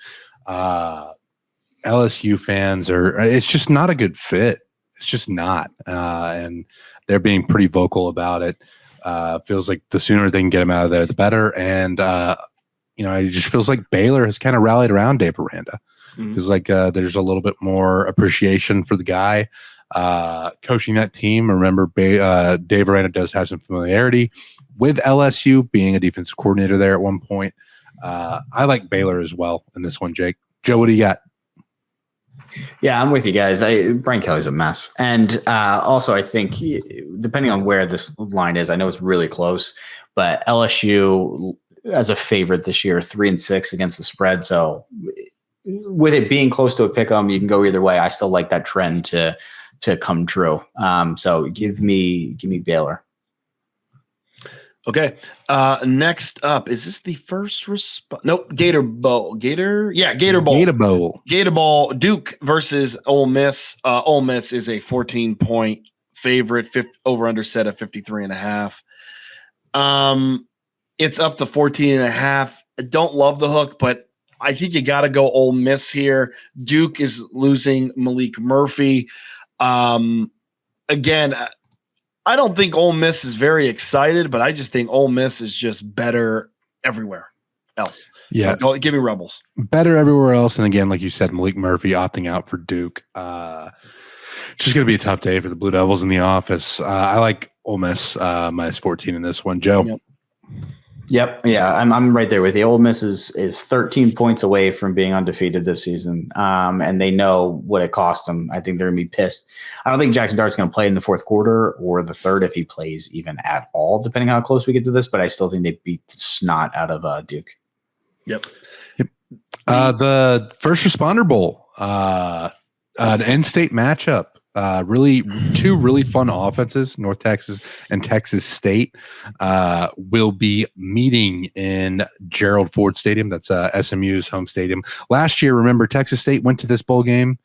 B: LSU fans it's just not a good fit. It's just not. And they're being pretty vocal about it. Feels like the sooner they can get him out of there, the better. And, it just feels like Baylor has kind of rallied around Dave Aranda. Feels like there's a little bit more appreciation for the guy coaching that team. Remember, Dave Aranda does have some familiarity with LSU being a defensive coordinator there at one point. I like Baylor as well in this one, Jake. Joe, what do you got?
C: Yeah, I'm with you guys. Brian Kelly's a mess. And also, I think depending on where this line is, I know it's really close, but LSU as a favorite this year, 3-6 against the spread. So with it being close to a pick 'em, you can go either way. I still like that trend to come true. So give me Baylor.
A: Okay. Next up, is this the first response? Nope. Gator Bowl. Gator Bowl. Gator Bowl. Duke versus Ole Miss. Ole Miss is a 14-point favorite. Over under set of 53.5. It's up to 14.5. I don't love the hook, but I think you got to go Ole Miss here. Duke is losing Malik Murphy. Again, I don't think Ole Miss is very excited, but I just think Ole Miss is just better everywhere else.
B: Yeah.
A: So give me Rebels.
B: Better everywhere else. And again, like you said, Malik Murphy opting out for Duke. It's just going to be a tough day for the Blue Devils in the office. I like Ole Miss minus 14 in this one. Joe?
C: Yep. Yeah, I'm right there with you. Ole Miss is 13 points away from being undefeated this season, and they know what it cost them. I think they're going to be pissed. I don't think Jackson Dart's going to play in the fourth quarter or the third if he plays even at all, depending how close we get to this, but I still think they beat the snot out of Duke.
A: Yep.
B: The First Responder Bowl, an in-state matchup. Really, two really fun offenses, North Texas and Texas State, will be meeting in Gerald Ford Stadium. That's SMU's home stadium. Last year, remember, Texas State went to this bowl game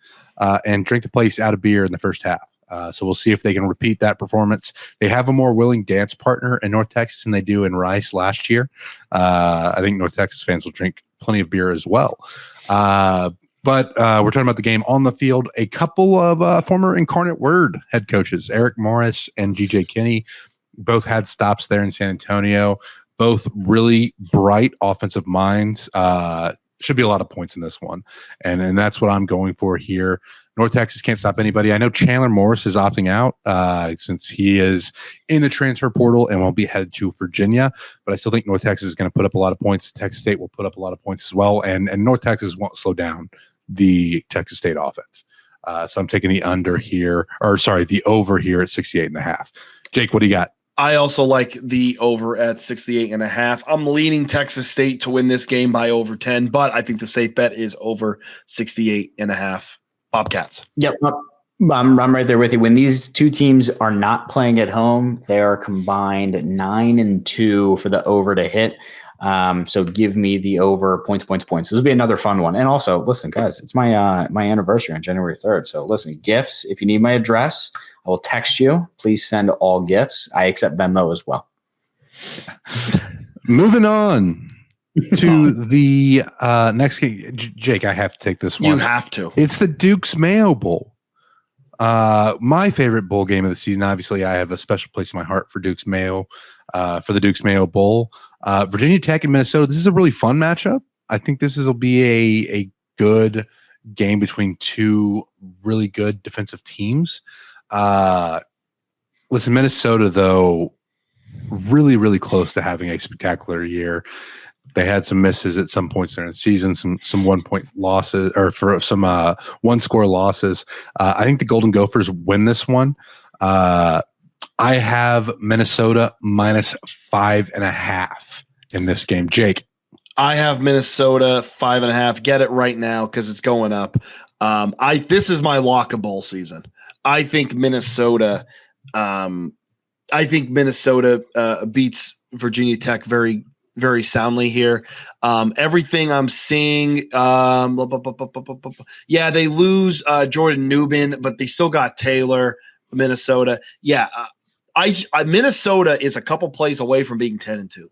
B: and drank the place out of beer in the first half. So we'll see if they can repeat that performance. They have a more willing dance partner in North Texas than they do in Rice last year. I think North Texas fans will drink plenty of beer as well. But we're talking about the game on the field. A couple of former Incarnate Word head coaches, Eric Morris and GJ Kinney, both had stops there in San Antonio. Both really bright offensive minds. Should be a lot of points in this one. And that's what I'm going for here. North Texas can't stop anybody. I know Chandler Morris is opting out since he is in the transfer portal and won't be headed to Virginia. But I still think North Texas is going to put up a lot of points. Texas State will put up a lot of points as well. And North Texas won't slow down the Texas State offense. So I'm taking the over here at 68.5. Jake, what do you got?
A: I also like the over at 68.5. I'm leaning Texas State to win this game by over 10, but I think the safe bet is over 68.5. Bobcats.
C: Yep. I'm right there with you. When these two teams are not playing at home, they are combined 9-2 for the over to hit. So give me the over points. This will be another fun one. And also, listen, guys, it's my anniversary on January 3rd. So listen, gifts, if you need my address, I will text you. Please send all gifts. I accept Venmo as well.
B: Moving on to the next game. Jake, I have to take this one.
A: You have to.
B: It's the Duke's Mayo Bowl. My favorite bowl game of the season. Obviously, I have a special place in my heart for Duke's Mayo, for the Duke's Mayo Bowl. Virginia Tech and Minnesota. This is a really fun matchup. I think this will be a good game between two really good defensive teams. Listen, Minnesota, though, really, really close to having a spectacular year. They had some misses at some points during the season, some 1-point losses, or for some one-score losses. I think the Golden Gophers win this one. I have Minnesota minus 5.5 in this game. Jake?
A: I have Minnesota 5.5. Get it right now because it's going up. This is my lock of bowl season. I think Minnesota beats Virginia Tech very, very soundly here. Everything I'm seeing, they lose Jordan Newman, but they still got Taylor. Minnesota, Minnesota is a couple plays away from being 10-2.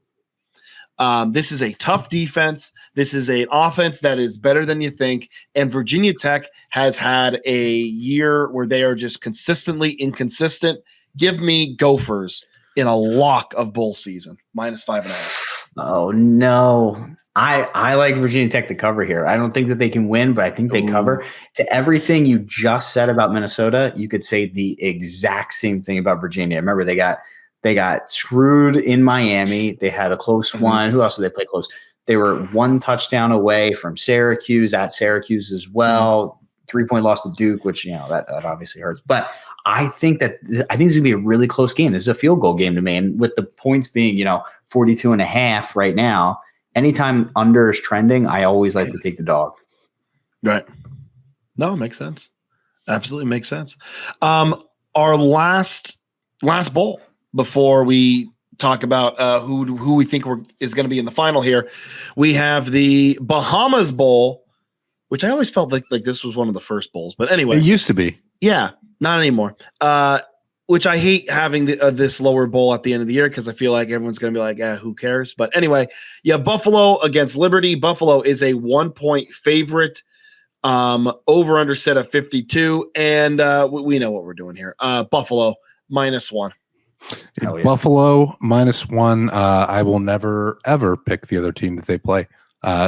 A: This is a tough defense. This is an offense that is better than you think. And Virginia Tech has had a year where they are just consistently inconsistent. Give me Gophers in a lock of bowl season, minus 5.5.
C: Oh, no. I like Virginia Tech to cover here. I don't think that they can win, but I think they cover. To everything you just said about Minnesota, you could say the exact same thing about Virginia. Remember, they got They got screwed in Miami. They had a close one. Who else did they play close? They were 1 touchdown away from Syracuse, at Syracuse as well. 3-point loss to Duke, which, that obviously hurts. But I think it's going to be a really close game. This is a field goal game to me. And with the points being, 42.5 right now, anytime under is trending, I always like to take the dog.
A: Right. No, it makes sense. Absolutely makes sense. Our last bowl before we talk about who we think is going to be in the final here, we have the Bahamas Bowl, which I always felt like this was one of the first bowls. But anyway.
B: It used to be.
A: Yeah, not anymore. Which I hate having this lower bowl at the end of the year because I feel like everyone's going to be like, who cares? But anyway, Buffalo against Liberty. Buffalo is a 1-point favorite. Over-under set at 52. And we know what we're doing here. Buffalo -1.
C: Yeah.
B: Buffalo -1. I will never, ever pick the other team that they play.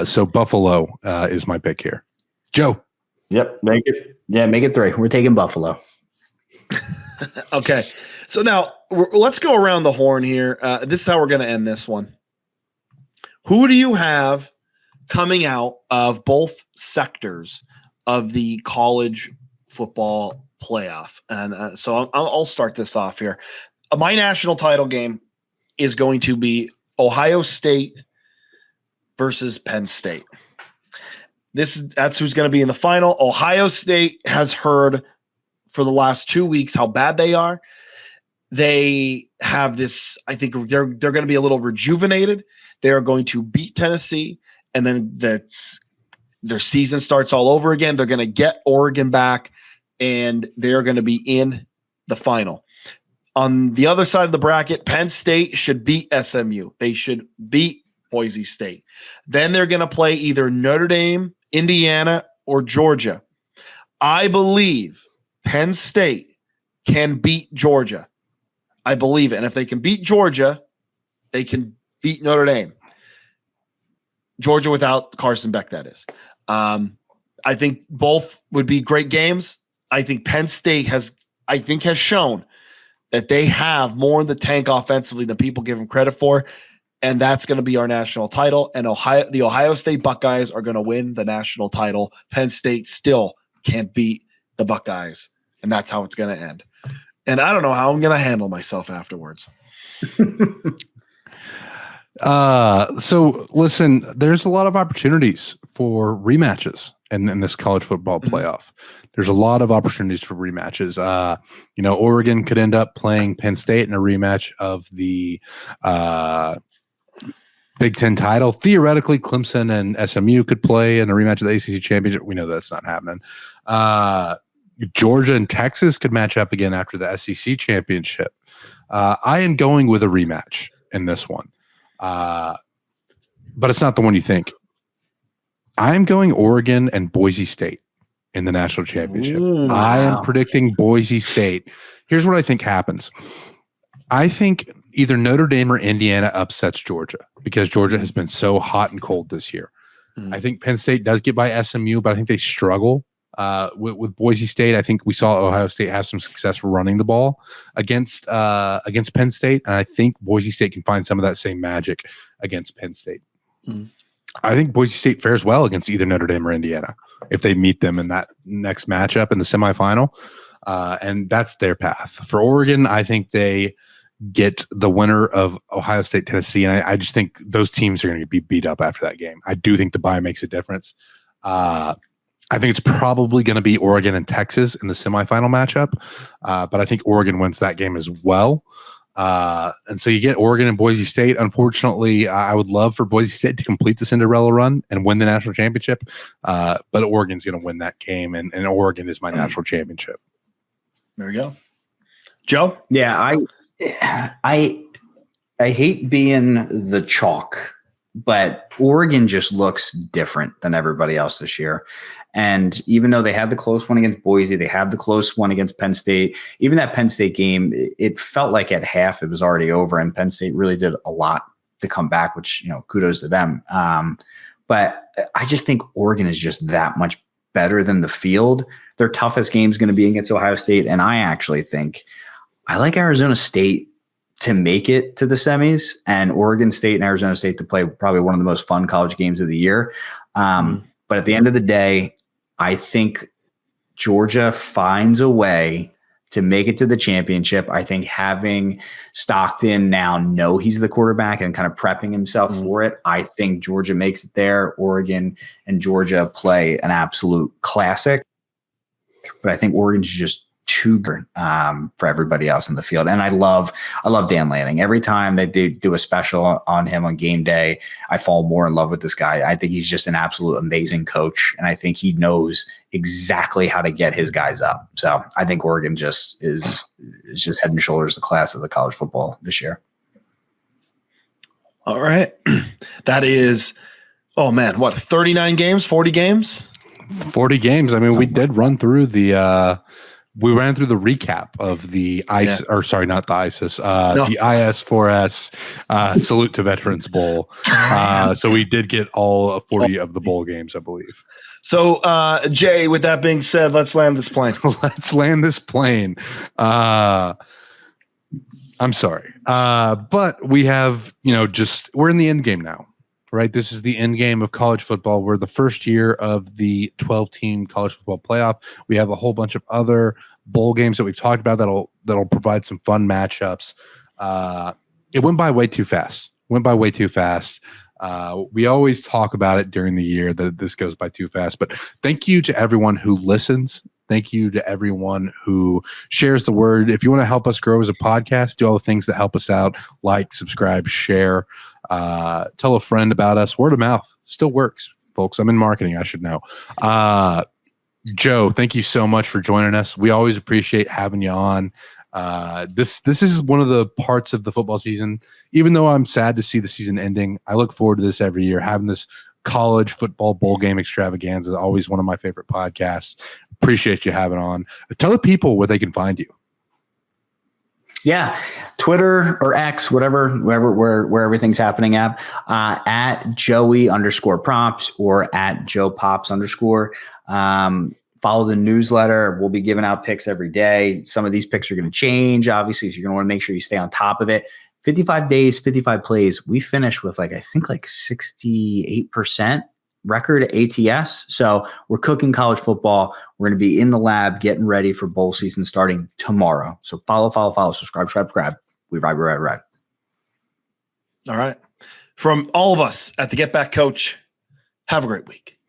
B: So Buffalo is my pick here. Joe.
C: Yep. Make it 3. We're taking Buffalo.
A: Okay. So now let's go around the horn here. This is how we're going to end this one. Who do you have coming out of both sectors of the college football playoff? And so I'll start this off here. My national title game is going to be Ohio State versus Penn State. That's who's going to be in the final. Ohio State has heard for the last 2 weeks how bad they are. They have this, I think they're going to be a little rejuvenated. They are going to beat Tennessee, and then their season starts all over again. They're going to get Oregon back, and they're going to be in the final. On the other side of the bracket, Penn State should beat SMU. They should beat Boise State. Then they're going to play either Notre Dame, Indiana, or Georgia. I believe Penn State can beat Georgia. I believe it. And if they can beat Georgia, they can beat Notre Dame. Georgia without Carson Beck, that is. I think both would be great games. I think Penn State has shown that they have more in the tank offensively than people give them credit for. And that's going to be our national title. And the Ohio State Buckeyes are going to win the national title. Penn State still can't beat the Buckeyes. And that's how it's going to end. And I don't know how I'm going to handle myself afterwards.
B: So listen, there's a lot of opportunities for rematches in this college football playoff. There's a lot of opportunities for rematches. Oregon could end up playing Penn State in a rematch of the Big Ten title. Theoretically, Clemson and SMU could play in a rematch of the ACC championship. We know that's not happening. Georgia and Texas could match up again after the SEC championship. I am going with a rematch in this one. But it's not the one you think. I'm going Oregon and Boise State in the national championship.
C: Ooh, wow.
B: I am predicting Boise State. Here's what I think happens. I think either Notre Dame or Indiana upsets Georgia because Georgia has been so hot and cold this year. I think Penn State does get by SMU, but I think they struggle with Boise State. I think we saw Ohio State have some success running the ball against Penn State, and I think Boise State can find some of that same magic against Penn State. I think Boise State fares well against either Notre Dame or Indiana if they meet them in that next matchup in the semifinal, and that's their path. For Oregon, I think they get the winner of Ohio State, Tennessee, and I just think those teams are going to be beat up after that game. I do think the bye makes a difference. I think it's probably going to be Oregon and Texas in the semifinal matchup, but I think Oregon wins that game as well. And so you get Oregon and Boise State. Unfortunately, I would love for Boise State to complete the Cinderella run and win the national championship, but Oregon's going to win that game, and Oregon is my national championship.
A: There you go. Joe?
C: Yeah, I hate being the chalk, but Oregon just looks different than everybody else this year. And even though they had the close one against Boise, they have the close one against Penn State. Even that Penn State game, it felt like at half it was already over, and Penn State really did a lot to come back, which, kudos to them. But I just think Oregon is just that much better than the field. Their toughest game is going to be against Ohio State, and I actually think I like Arizona State to make it to the semis, and Oregon State and Arizona State to play probably one of the most fun college games of the year. But at the end of the day, I think Georgia finds a way to make it to the championship. I think having Stockton now know he's the quarterback and kind of prepping himself for it, I think Georgia makes it there. Oregon and Georgia play an absolute classic. But I think Oregon's just too good for everybody else in the field. And I love Dan Lanning. Every time they do a special on him on game day, I fall more in love with this guy. I think he's just an absolute amazing coach. And I think he knows exactly how to get his guys up. So I think Oregon just is just head and shoulders the class of the college football this year.
A: All right. That is, oh man, what, 39 games, 40 games?
B: 40 games. I mean, we did run through the we ran through the recap of the ICE, or sorry, not the ISIS, the IS4S Salute to Veterans Bowl. So we did get all 40 of the bowl games, I believe.
A: So, Jay, with that being said, let's land this plane.
B: Let's land this plane. I'm sorry. But we have, we're in the end game now, right? This is the end game of college football. We're the first year of the 12-team college football playoff. We have a whole bunch of other bowl games that we've talked about that'll provide some fun matchups. It went by way too fast. We always talk about it during the year that this goes by too fast. But thank you to everyone who listens. Thank you to everyone who shares the word. If you want to help us grow as a podcast, do all the things that help us out, like, subscribe, share, tell a friend about us. Word of mouth still works, folks. I'm in marketing. I should know. Joe, thank you so much for joining us. We always appreciate having you on. This is one of the parts of the football season. Even though I'm sad to see the season ending, I look forward to this every year. Having this college football bowl game extravaganza is always one of my favorite podcasts. Appreciate you having on. Tell the people where they can find you.
C: Yeah, Twitter or X, where everything's happening at Joey_props or at Joe Pops _. Follow the newsletter. We'll be giving out picks every day. Some of these picks are going to change, obviously, so you're going to want to make sure you stay on top of it. 55 days, 55 plays. We finished with 68% record at ATS. So we're cooking college football. We're going to be in the lab getting ready for bowl season starting tomorrow. So follow, subscribe. We ride.
A: All right. From all of us at the Get Back Coach, have a great week.